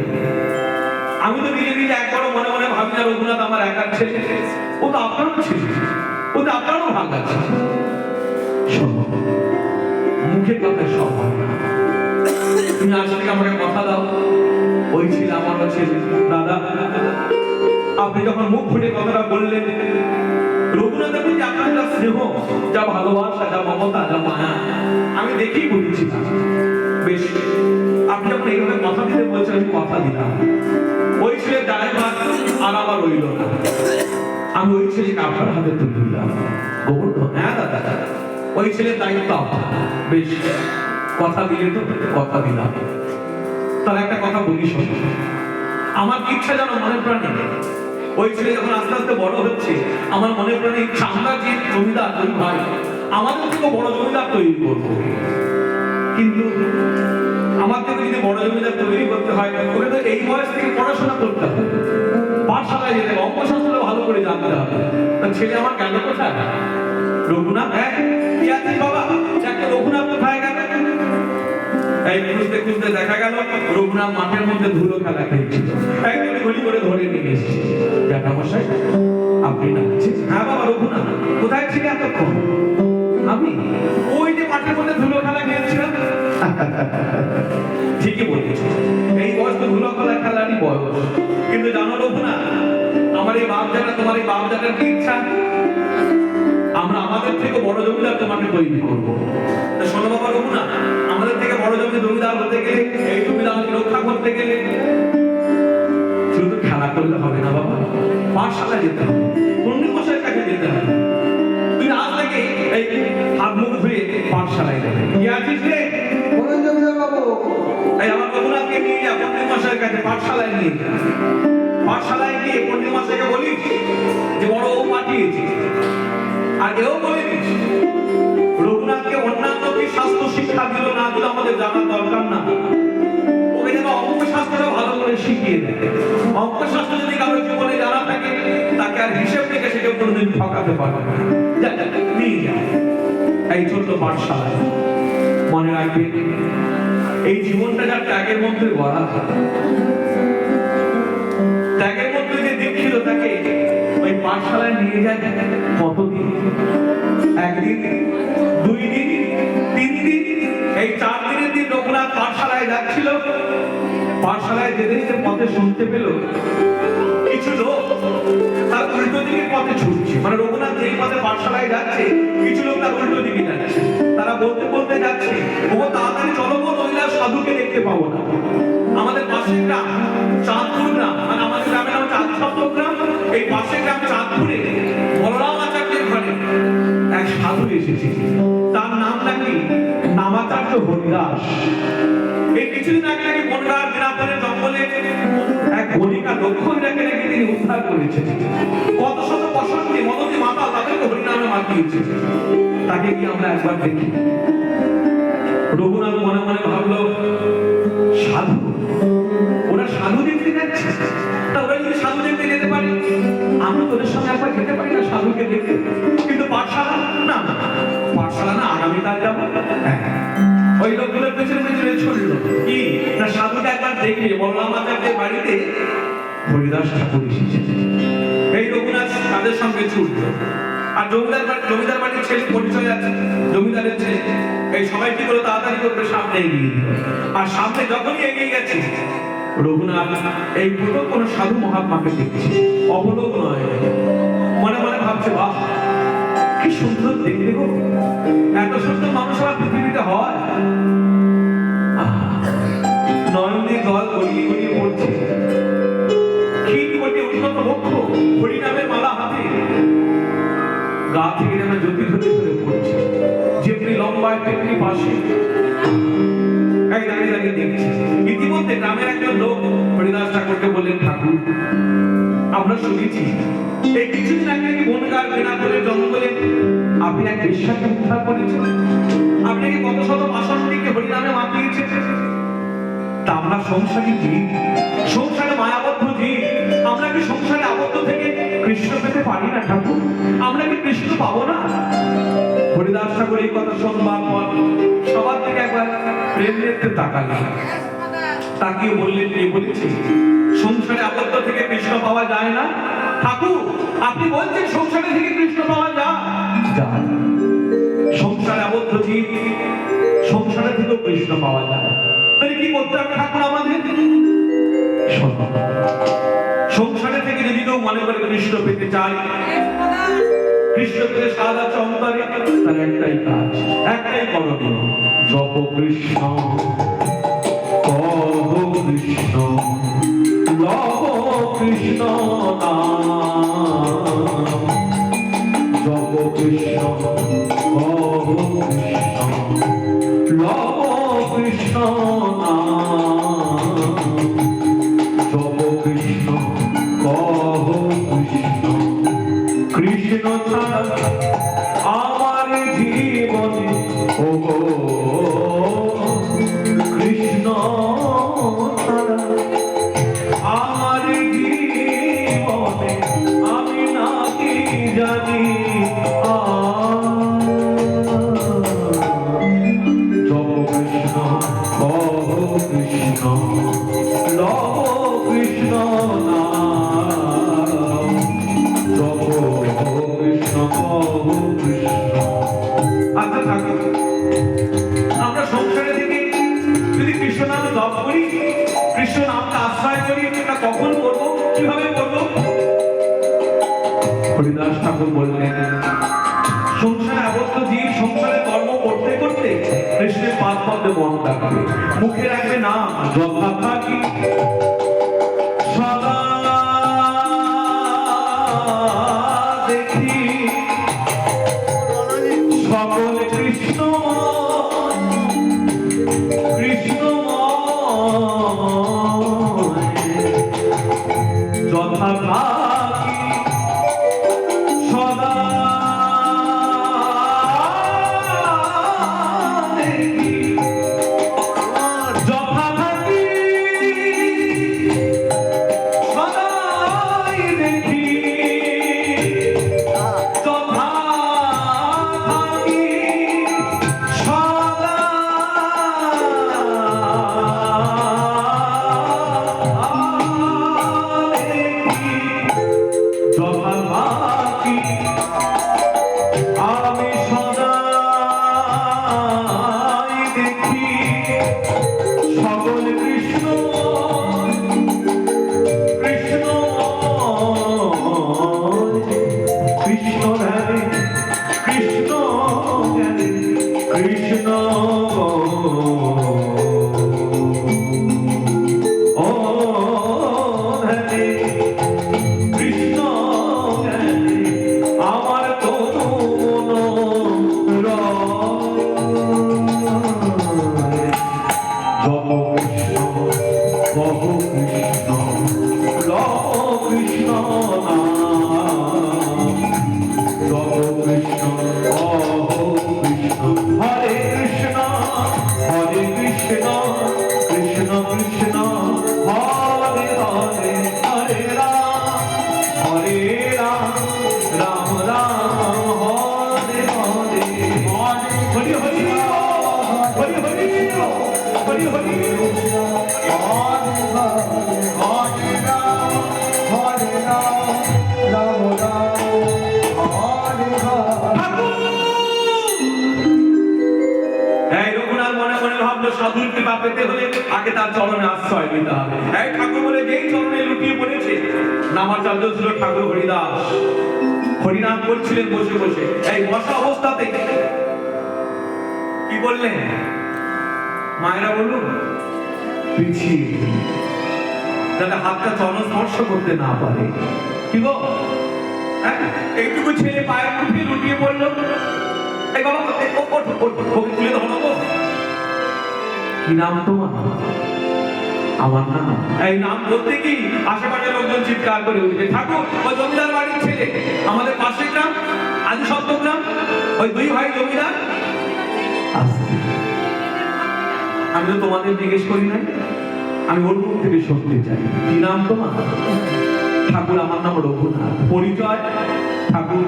আমি তো নিজে নিজে একবারও মনে মনে ভাবি না রঘুনাথ আমার একার ছেলে, ও তো আপনারও ছেলে, ও তো আপনারও ভাগ আছে। মুখের কথা সব হয় না। তুমি আজ থেকে আমাকে কথা দাও, ওই ছিল আমারও ছেলে। দাদা, আপনি যখন মুখ ফুটে কথাটা বললেন, রঘুনাথের প্রতি আপনার যা স্নেহ, যা ভালোবাসা, যা মমতা, যা মায়া, আমি দেখেই বুঝেছিলাম। বেশ, আপনি যখন এইভাবে কথা দিতে বলছেন, আমি কথা দিলাম। ওই ছেলের দায়ভার আর আমার রইল না, আমি ওই ছেলেকে আপনার হাতে তুলে দিলাম। গোবর্ধন, হ্যাঁ দাদা, ওই ছেলের দায়িত্ব আপনার। বেশ, কথা দিলে তো? কথা দিলাম। তাহলে একটা কথা বলি শোনো, আমার ইচ্ছা যেন মনে প্রাণে ওই ছেলে যখন আস্তে আস্তে বড় হচ্ছে, আমার মনে প্রাণে ইচ্ছা আমরা যে জমিদার দুই ভাই, আমাদের থেকে বড় জমিদার তৈরি করবো। কিন্তু আমার থেকে যদি বড় জমিদার তৈরি করতে হয়, ওকে তো এই বয়স থেকে পড়াশোনা করতে হবে, পাঠশালায় যেতে হবে, অঙ্কশাস্ত্র ভালো করে জানতে হবে। তা ছেলে আমার গেল কোথায়? রঘুনাথ, হ্যাঁ কি আছিস বাবা? একটা রঘুনাথ কোথায় গেল? এই খুঁজতে খুঁজতে দেখা গেল রঘুনাথ মাঠের মধ্যে ধুলো খেলা খেলছিল। একদম গুলি করে ধরে নিয়ে এসেছে। জ্যাঠামশাই, আপনি ডাকছেন? হ্যাঁ বাবা, রঘুনাথ কোথায় ছিলে এতক্ষণ? আমি ওই যে মাঠের মধ্যে ধুলো খেলা খেলছিলাম। ঠিকই বলেছ, এই বয়স তো ধুলো খেলারই বয়স। কিন্তু জানো রঘুনাথ, আমার এই বাপ জায়গা, তোমার এই বাপ জায়গার কি ইচ্ছা? আমরা আমাদের থেকে বড় জমিদার তোমাকে তৈরি করবো। শোনো বাবা রঘুনাথ, আমাদের থেকে বড় জমিদার হতে গেলে, এই জমিদারকে রক্ষা করতে গেলে শুধু খেলা করলে হবে না বাবা, পাঠশালায় যেতে হবে, পণ্ডিত মশাইয়ের কাছে যেতে হবে। তুই আজ থেকে এই হাত মুখ ধুয়ে পাঠশালায় যাবে। কি আছিস রে? জমিদার বাবু, এই আমার রঘুনাথকে নিয়ে যা পণ্ডিত মশাইয়ের কাছে, পাঠশালায় নিয়ে যা। পাঠশালায় গিয়ে পণ্ডিত মশাইকে বলিস যে বড় ও পাঠিয়েছে, আর এও বলে দিস রঘুনাথকে অন্যান্য কি স্বাস্থ্য শিক্ষা দিল না দিল আমাদের জানার দরকার না, ওকে যেন অঙ্ক শাস্ত্রটা ভালো করে শিখিয়ে দেয়। অঙ্ক শাস্ত্র যদি কারো জীবনে জানা থাকে, তাকে আর হিসেব থেকে সেটা কোনোদিন ঠকাতে পারবে না। নিয়ে যা এই ছোট্ট পাঠশালায়। মনে রাখবে, এই জীবনটা যার ত্যাগের মধ্যে গড়া, ত্যাগের মধ্যে যে দীক্ষিত তাকে ওই পাঠশালায় নিয়ে যায় কতদিন? একদিন, 2 দিন, 3 দিন, এই 4 দিনের দিন রঘুনাথ পাঠশালায় যাচ্ছিল। পাঠশালায় যেতে যেতে পথে শুনতে পেল কিছু লোক তার উল্টো দিকে পথে ছুটছে। মানে রঘুনাথ যেই পথে পাঠশালায় যাচ্ছে, কিছু লোক তার উল্টো দিকে যাচ্ছে। তারা বলতে বলতে যাচ্ছে, ও তাড়াতাড়ি চলো গো, নইলে সাধুকে দেখতে পাবো না। আমাদের পাশের গ্রাম চাঁদপুর গ্রাম, মানে আমাদের গ্রামের নাম চাঁদপুর গ্রাম। এই পাশের গ্রাম চাঁদপুরে বলরাম আচার্যের ঘরে এক সাধু এসেছে, তার নাম নাকি নামাচার্য হরিদাস। এই কিছুদিন আগে নাকি বনগাঁ দিনাজপুরের জঙ্গলে এক গণিকা লক্ষ্মীরাকে নাকি তিনি উদ্ধার করেছেন। কত শত বসন্তি মদতী মাতা তাদেরকে হরিনামে মাতিয়েছে। তাকে কি আমরা একবার দেখি? রঘুনাথ মনে মনে ভাবলো, সাধু, ওরা সাধু দেখতে যাচ্ছে, তা ওরা যদি সাধু দেখতে যেতে পারে, আমি তোদের সঙ্গে একবার যেতে পারি না সাধুকে দেখতে? কিন্তু পাঠশালা না, পাঠশালা না আগামীকাল যাবো। হ্যাঁ, ওই লোকগুলোর পেছনে পেছনে ছুটলো কি না সাধুকে একবার দেখবে বললাম আচার্যের বাড়িতে হরিদাস ঠাকুর এসেছে। এই রঘুনাথ তাদের সঙ্গে ছুটলো। আর জমিদার বাড়ির ছেলে পরিচয় আছে, জমিদারের ছেলে। এই সবাই কি করে তাড়াতাড়ি করে সামনে এগিয়ে দিল। আর সামনে যখনই এগিয়ে গেছে রঘুনাথ এই পুরো কোন সাধু মহাত্মাকে দেখছে, অবলোক নয়। মনে মনে ভাবছে বাহ কি সুন্দর দেখতে গো, এত সুন্দর মানুষ আমার পৃথিবীতে হয়। নয়নে জল গড়িয়ে গড়িয়ে পড়ছে, ক্ষীণ কোটি উন্নত বক্ষ, হরিনামের মালা হাতে, গা থেকে যেন জ্যোতি জ্যোতি ধরে পড়ছে, যেমনি লম্বায় তেমনি পাশে। এই দাঁড়িয়ে দাঁড়িয়ে দেখছি। ইতিমধ্যে গ্রামের একজন লোক হরিদাস ঠাকুরকে বললেন, ঠাকুর আমরা শুনেছি এই কিছুদিন আগে নাকি বনগার বেনাপোলের জঙ্গলে আপনি এক বিশ্বাসকে উদ্ধার করেছেন, আপনি কি কত শত বাসনটিকে হরিনামে মাতিয়েছেন। তা আমরা সংসারী জীব, সংসারে মায়াবদ্ধ জীব, আমরা কি সংসারে আবদ্ধ থেকে কৃষ্ণ পেতে পারি না ঠাকুর? আমরা কি কৃষ্ণ পাবো না? হরিদাস ঠাকুর এই কথা শুনবার পর সবার থেকে একবার প্রেম নেত্রে তাকালেন, তাকিয়ে বললেন, কে বলেছে সংসারে আবদ্ধ থেকে কৃষ্ণ পাওয়া যায় না? ঠাকুর আপনি বলছেন সংসারে থেকে কৃষ্ণ পাওয়া যায়? সংসারে আবদ্ধ জীব, সংসারে থেকেও কৃষ্ণ পাওয়া যায়। তাহলে কি করতে হবে ঠাকুর আমাদের? সংসারে থেকে যদি কেউ মনে করে কৃষ্ণ পেতে চায়, কৃষ্ণ পেতে স্বাদ আছে অন্তরে, তার একটাই কাজ, একটাই করণীয়, জপ কৃষ্ণ, কহ কৃষ্ণ, লভ কৃষ্ণ নাম। জপ কৃষ্ণ, কহ কৃষ্ণ, লভ কৃষ্ণ নাম। জপ কৃষ্ণ, কহ কৃষ্ণ, কৃষ্ণ ছাড়া আমার জীবনে ও গো, কৃষ্ণ ছাড়া আমার জীবনে আমি নাকি জানি। জপ কৃষ্ণ, কহ কৃষ্ণ, লভ কৃষ্ণ নাম। জপ কৃষ্ণ, কহ কৃষ্ণ। আচ্ছা ঠাকুর আমরা সংসারে থেকে যদি কৃষ্ণ নাম জপ করি, কৃষ্ণ নামকে আশ্রয় করি, এটা কখন করবো, কিভাবে করবো? হরিদাস ঠাকুর বললেন, সংসারে আবদ্ধ জীব সংসারে কর্ম করতে করতে কৃষ্ণের পাদ পদ্মে মন রাখবে, মুখে রাখবে না যথা থাকি সদা দেখি সকল কৃষ্ণ কৃষ্ণ যথা থাকি সদা দেখি, যথা থাকি সদাই দেখি, যথা থাকি সদা দেখি, যথা থাকি আমি সদাই দেখি সকল কৃষ্ণ কৃষ্ণ কৃষ্ণ জ্ঞানে কৃষ্ণ জ্ঞানে কৃষ্ণ ও ধ্যানে কৃষ্ণ জ্ঞানে আমার তনু মন রয়। জপ কৃষ্ণ, কহ কৃষ্ণ, লভ কৃষ্ণ নাম। জপ কৃষ্ণ, কহ কৃষ্ণ, হরে কৃষ্ণ, হরে কৃষ্ণ, কৃষ্ণ কৃষ্ণ, হরে হরে, হরে রাম, রাম রাম, হরে হরে, হরে হরি হরি সাধুর কৃপা পেতে হলে আগে তার চরণে আশ্রয় নিতে হবে। এই ঠাকুর বলে যেই চরণে লুটিয়ে পড়েছে, নামাচার্য ছিল ঠাকুর হরিদাস, হরিনাম করছিলেন বসে বসে। এই বসা অবস্থাতে কি বললেন মায়েরা বলুন, পিছিয়ে যাতে হাতটা চরণ স্পর্শ করতে না পারে। কি গো, এইটুকু ছেলে পায়ে উঠিয়ে লুটিয়ে পড়লো। এই বাবা ওকে তুলে ধরো। কি নাম তোমার? আমার নাম। এই নাম বলতে কি আশেপাশের লোকজন চিৎকার করে উঠবে, ঠাকুর ওই জমিদার বাড়ির ছেলে, আমাদের পাশের গ্রাম আদি সত্য গ্রাম, ওই দুই ভাই জমিদার। আমি তো তোমাদের জিজ্ঞেস করি নাই, আমি ওর মুখ থেকে শুনতে চাই। কি নাম তোমার? ঠাকুর আমার নাম রঘুনাথ। পরিচয়? ঠাকুর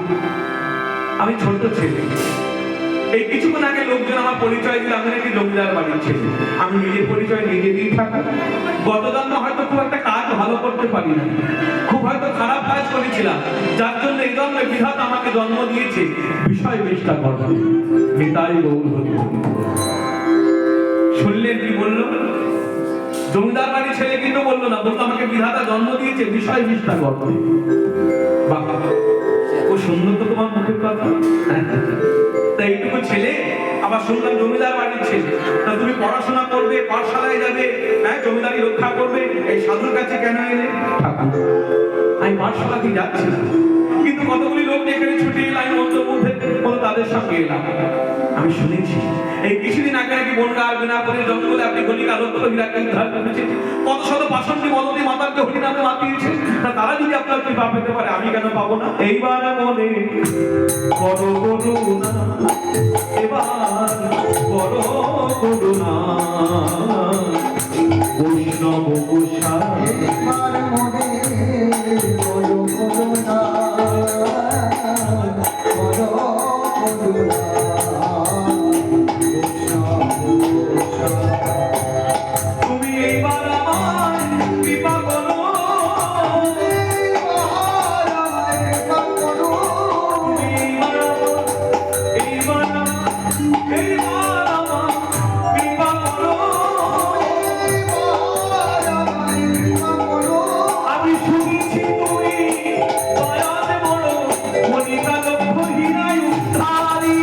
আমি ছোট ছেলে। এই কিছুক্ষণ আগে লোকজন আমার পরিচয় দিল আমি নাকি জমিদার বাড়ির ছেলে। আমি নিজের পরিচয় নিজে দিই ঠাকুর। গত জন্মে হয়তো খুব একটা কাজ ভালো করতে পারি না, খুব হয়তো খারাপ কাজ করেছিলাম, যার জন্য এই জন্মে বিধাতা আমাকে জন্ম দিয়েছে বিষয় চেষ্টা করবে। নিতাই গৌর হরি। শুনলেন কি বললো? জমিদার বাড়ির ছেলে কিন্তু বললো না, বললো আমাকে বিধাতা জন্ম দিয়েছে বিষয় চেষ্টা করবে। বাবা ও সুন্দর তো তোমার মুখের কথা। তাই এইটুকু ছেলে, আবার শুনলাম জমিদার বাড়ির ছেলে, তা তুমি পড়াশোনা করবে, পাঠশালায় যাবে, হ্যাঁ জমিদারি রক্ষা করবে, এই সাধুর কাছে কেন এলে? ঠাকুর আমি পাঠশালাতে যাচ্ছি না, কিন্তু কতগুলি লোক এখানে ছুটে এলাম মধ্যে বলো তাদের সঙ্গে এলাম। আমি শুনেছি এই কিছুদিন আগে নাকি বনগার বিনা করে জঙ্গলে আপনি গলিকা লক্ষ্য হীরাকে উদ্ধার করেছেন, কত শত বাসন্তী মদনী মাতাকে হরিনামে মাতিয়েছে। তা তারা যদি আপনার কৃপা পেতে পারে আমি কেন পাবো না? এইবার মনে বড় করুণা, এবার বড় করুণা, বৈষ্ণব গোসাই এবার মনে বড় করুণা, বড় করুণা, তুমি এইবার আমার কৃপা করো, এইবার আমায় কৃপা করো, তুমি এইবার আমার কৃপা করো। এইবার আমায় কৃপা করো। আমি শুনেছি তুমি দয়াতে বড় মনিকা লক্ষ্য হীরায় উদ্ধারী।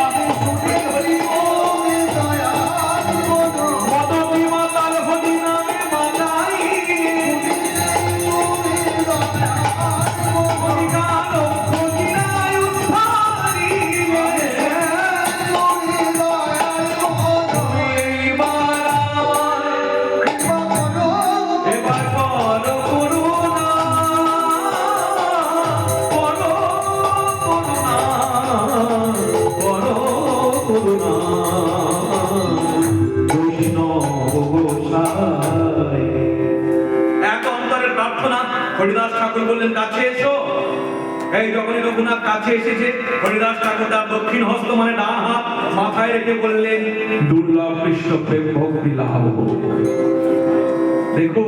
আমি শুনি হরি তুমি দয়াল বলো, মদনী মাতার হরিনামে মাতাই, তুমি দয়াল বলো, মনিকা লক্ষ্য হীরায় উদ্ধারী। তুমি দয়াল বলো, এইবার আমার কৃপা করো। এবার বড় করুণা, বড় করুণা, বড় করুণা, বৈষ্ণব গোসাই। এত অন্তরের প্রার্থনা। হরিদাস ঠাকুর বললেন কাছে এসো। এই যখনই রঘুনাথ কাছে এসেছে, হরিদাস ঠাকুর তার দক্ষিণ হস্ত মানে ডান হাত মাথায় রেখে বললেন দুর্লভ কৃষ্ণ প্রেম ভক্তি লাভ। দেখো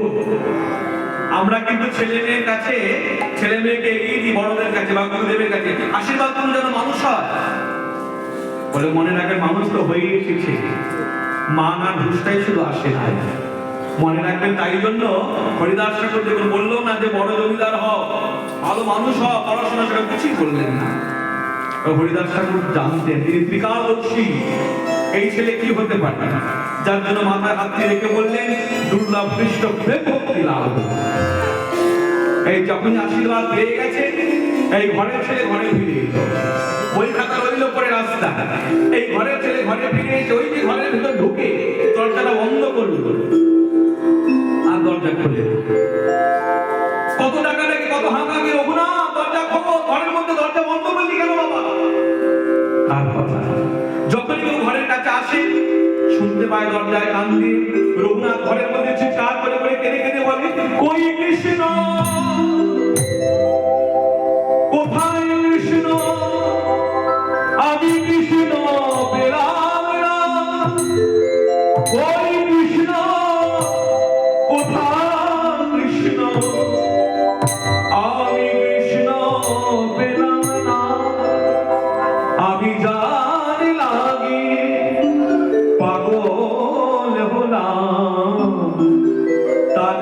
আমরা কিন্তু ছেলে মেয়ের কাছে, ছেলে মেয়েকে এগিয়ে দিই বড়দের কাছে বা গুরুদেবের কাছে, আশীর্বাদ করুন যেন মানুষ হয় বলে। মনে রাখবেন মানুষ তো হয়ে এসেছে, মান আর ঘুষটাই শুধু আসে না। মনে রাখবেন তাই জন্য হরিদাস ঠাকুর দেখুন বললো না যে বড় জমিদার হও, ভালো মানুষ হও, পড়াশোনা সেটা কিছুই করলেন না। হরিদাস ঠাকুর জানতেন তিনি ত্রিকালদর্শী, এই ছেলে কি হতে পারে, যার জন্য মাথায় হাত দিয়ে রেখে বললেন দুর্লভ কৃষ্ণ প্রেম ভক্তি লাভ। এই যখনই আশীর্বাদ পেয়ে গেছে, এই ঘরের ছেলে ঘরে ফিরে এলো। বই খাতা রইল পরে রাস্তা, এই ঘরের ছেলে ঘরে ফিরে এসে ওই যে ঘরের ভিতর ঢুকে দরজাটা বন্ধ করলো আর দরজা খুলে। কত টাকা লাগে, কত হাঁকাকে, রঘুনাথ দরজা খোলো, ঘরের মধ্যে দরজা বন্ধ করলি কেন বাবা? কার কথা? যখনই কেউ ঘরের কাছে আসে শুনতে পায় দরজায় কান দিয়ে, রঘুনাথ ঘরের মধ্যে চিৎকার করে করে কেঁদে কেঁদে বলে কই কৃষ্ণ, কোথায় কৃষ্ণ, আমি কৃষ্ণ পেলাম না, কই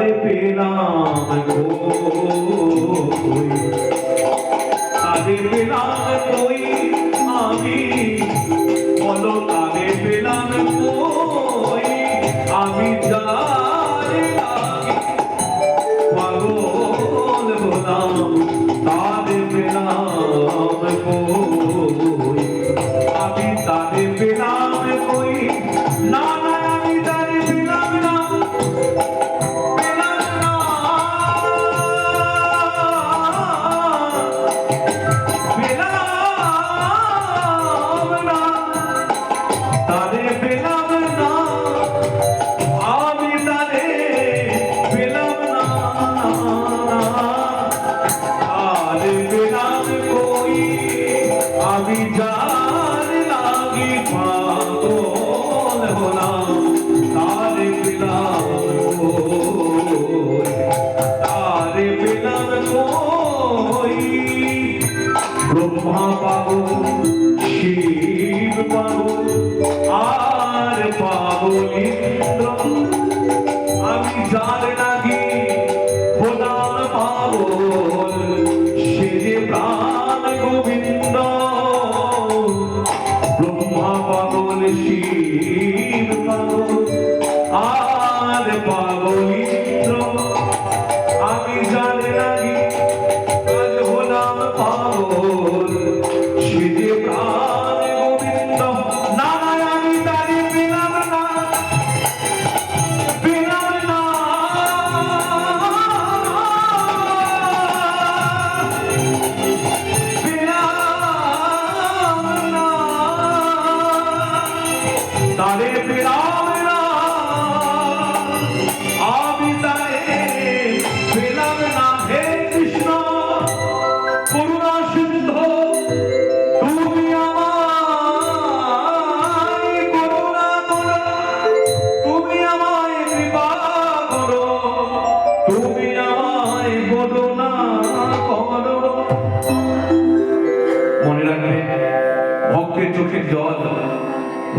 তারে পেলাম কই, তারে পেলাম কই আমি, বলো তারে পেলাম কই আমি, যারে লাগি পাগল হলাম, তারে পেলাম কই আমি, তারে পেলাম কই না, না আমি তারে পেলাম না, পেলাম না, পেলাম না, তারে পেলাম না, আমি তারে পেলাম না, তারে পেলাম কই আমি, যার লাগি পাগল হলাম, তারে পেলাম কই, তারে পেলাম কই। ব্রহ্মা পাগল, শিব পাগল, আর পাগল ইন্দ্র, আমি যার লাগি হলাম পাগল, সে যে প্রাণ গোবিন্দ। ব্রহ্মা পাগল, শিব পাগল, আর পাগল ইন্দ্র, আমি যার লাগি আজ হলাম পাগল, সে যে প্রাণ গোবিন্দ। না আমি তারে পেলাম না, পেলাম না, পেলাম না, তারে পেলাম না, আমি তারে পেলাম না। হে কৃষ্ণ করুণা সিন্ধু, তুমি আমায় করুণা করো, তুমি আমায় কৃপা করো, তুমি আমায় করুণা করো। মনে রাখবে, ভক্তের চোখের জল,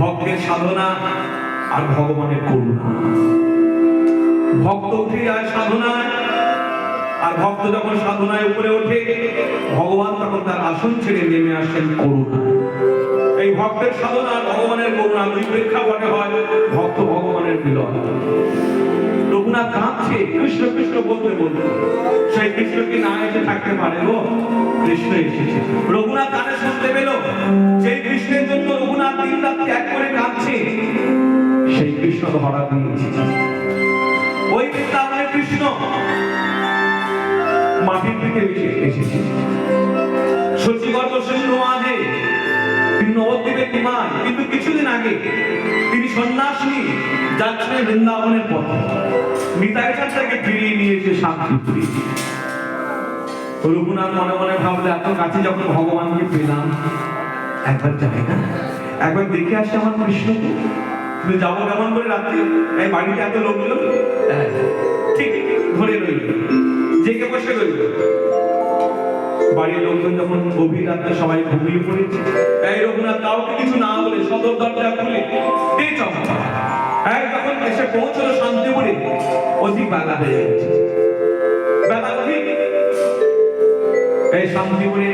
ভক্তের সাধনা আর ভগবানের করুণা। ভক্ত উঠে যায় সাধনায়, আর ভক্ত যখন সাধনায় উপরে ওঠে, ভগবান তখন তার আসন ছেড়ে নেমে আসেন করুণা। এই ভক্তের সাধনা আর ভগবানের করুণা দুই প্রেক্ষাপটে হয় ভক্ত ভগবানের মিলন। রঘুনাথ কাঁদছে কৃষ্ণ কৃষ্ণ বলতে বলতে, সেই কৃষ্ণ কি না এসে থাকতে পারে গো? কৃষ্ণ এসেছে। রঘুনাথ কানে শুনতে পেল, সেই কৃষ্ণের জন্য রঘুনাথ দিন রাত ত্যাগ করে কাঁদছে, সেই কৃষ্ণ ধরা দিয়েছে। ওই বৃন্দাবনের কৃষ্ণ মাটির দিকে এসেছে। শচীগর্ভ সিন্ধু মাঝে তিনি নবদ্বীপের নিমাই, কিন্তু কিছুদিন আগে তিনি সন্ন্যাস নিয়ে যাচ্ছিলেন বৃন্দাবনের পথে। নিতাই চাঁদ তাকে ফিরিয়ে নিয়েছে শান্তিপুরী। রঘুনাথ মনে মনে ভাবলে, এত কাছে যখন ভগবানকে পেলাম, একবার যাই না, একবার দেখে আসি আমার কৃষ্ণকে। তুমি যাবো কেমন করে রাত্রে? এই বাড়িতে এত লোকজন, ঠিক ধরে রইল, জেগে বসে রইল। বাড়ির লোকজন যখন গভীর রাত্রে সবাই ঘুমিয়ে পড়েছে, এই রঘুনাথ কাউকে কিছু না বলে সদর দরজা খুলে দিয়ে চমকা যখন এসে পৌঁছলো শান্তিপুরে, অধিক বেলা হয়ে গেছে। বেলা অধিক, এই শান্তিপুরে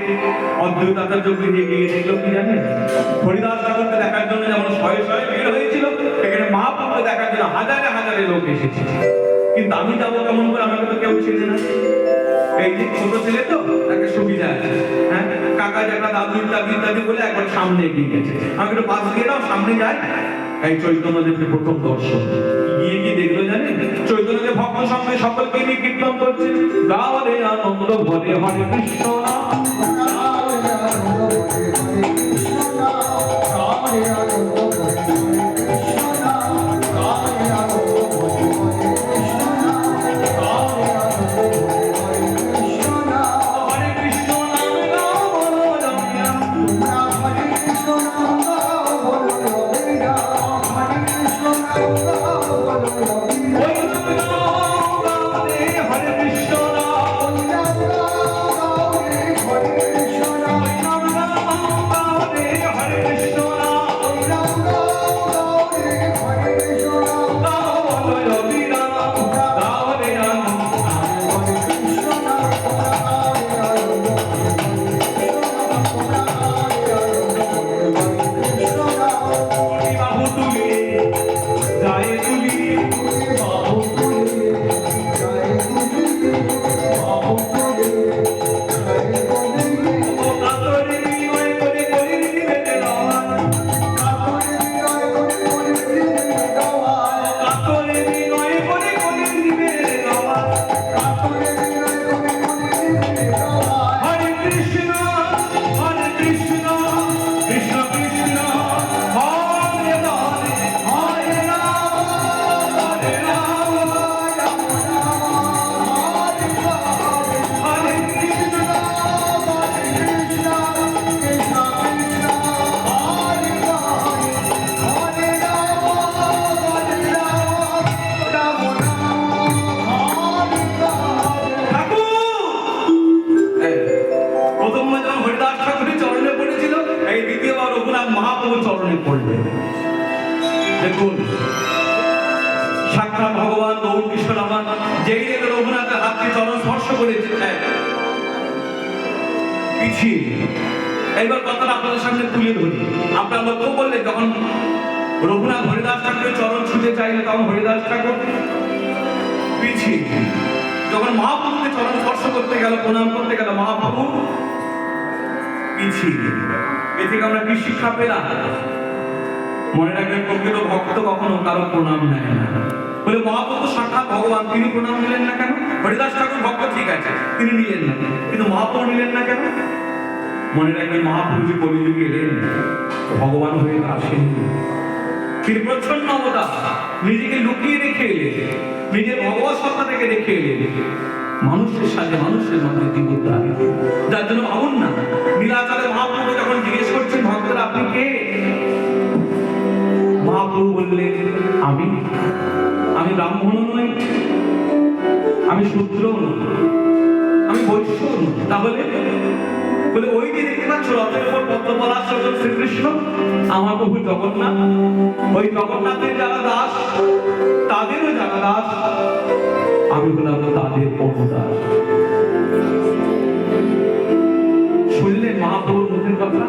অদ্বৈতাচার্য গৃহে গিয়ে দেখলো কি জানেন? হরিদাস ঠাকুরকে দেখার জন্য যেমন শয়ে শয়ে ভিড় হয়েছিল, এখানে মহাপ্রভুকে দেখার জন্য হাজারে হাজারে লোক এসেছে। কিন্তু আমি যাবো কেমন করে? আমাকে তো কেউ ছেড়ে না। এই যে ছোট ছেলে তো, তাকে সুবিধা আছে, হ্যাঁ, কাকা জ্যাঠা দাদু ইত্যাদি ইত্যাদি বলে একবার সামনে এগিয়ে গেছে। আমাকে একটু পাশ দিয়ে দাও, সামনে যায়। এই চৈতন্যদেবের প্রথম দর্শন। গিয়ে কি দেখলো জানেন? চৈতন্যদেব ভক্ত সঙ্গে সকলকে নিয়ে কীর্তন করছে, গাও রে আনন্দ ভরে হরে কৃষ্ণ নাম, গাও রে আনন্দ ভরে হরে কৃষ্ণ নাম, গাও রে আনন্দ ভরে হরে কৃষ্ণ নাম, গাও রে আনন্দ ভরে হরে কৃষ্ণ নাম, গাও রে আনন্দ ভরে হরে কৃষ্ণ নাম, হরে কৃষ্ণ নাম গাও বলো রমিয়া, তোমরা হরে কৃষ্ণ নাম গাও বলো রবিরা, হরে কৃষ্ণ নাম গাও বলো রবিরা, ওই নাম গাও রে হরে কৃষ্ণ নাম, ওই নাম গাও রে হরে কৃষ্ণ নাম, ওই নাম গাও রে হরে কৃষ্ণ নাম, ওই নাম গাও রে হরে কৃষ্ণ নাম, গাও বলো রবিরা, গাও রে দেখুন সাক্ষাৎ ভগবান গৌর কৃষ্ণ রামান যেই রেখে রঘুনাথের হাতকে চরণ স্পর্শ করেছে পিছিয়ে এইবার কথাটা আপনাদের সামনে তুলে ধরি। আপনারা লক্ষ্য করলে যখন রঘুনাথ হরিদাস ঠাকুরের চরণ ছুঁতে চাইলে তখন হরিদাস ঠাকুর পিছিয়ে, যখন মহাপ্রভুকে চরণ স্পর্শ করতে গেল প্রণাম করতে গেল মহাপ্রভু পিছিয়ে। এ থেকে আমরা কি শিক্ষা পেলাম? মনে রাখবেন প্রকৃত ভক্ত কখনো কারো প্রণাম নেয় না। বলে মহাপ্রভু সাক্ষাৎ ভগবান, তিনি প্রণাম নিলেন না কেন? হরিদাস ঠাকুর ভক্ত ঠিক আছে, তিনি নিলেন না, কিন্তু মহাপ্রভু নিলেন না কেন? মনে রাখবেন মহাপ্রভু যে কলিযুগে এলেন ভগবান হয়ে আসেন, তিনি প্রচ্ছন্ন অবতার, নিজেকে লুকিয়ে রেখে এলেন, নিজের ভগবত সত্তাটাকে রেখে এলেন মানুষের সাথে, মানুষের মধ্যে দিব্যতা। যার জন্য ভাবুন না, নীলাচলে মহাপ্রভু যখন জিজ্ঞেস করছেন ভক্তরা আপনি কে, মহাপ্রভু বললেন আমি ব্রাহ্মণ নই, আমি শূদ্র নই, আমি বৈশ্য নই। তাহলে বলে ওই যে দেখতে পাচ্ছ রথের উপর পদ্মপলাশ শ্রীকৃষ্ণ আমার প্রভু জগন্নাথ, ওই জগন্নাথের যারা দাস তাদেরও যারা দাস, আমি হলাম তাদের পরদাস। শুনলেন মহাপ্রভুর মুখের কথা?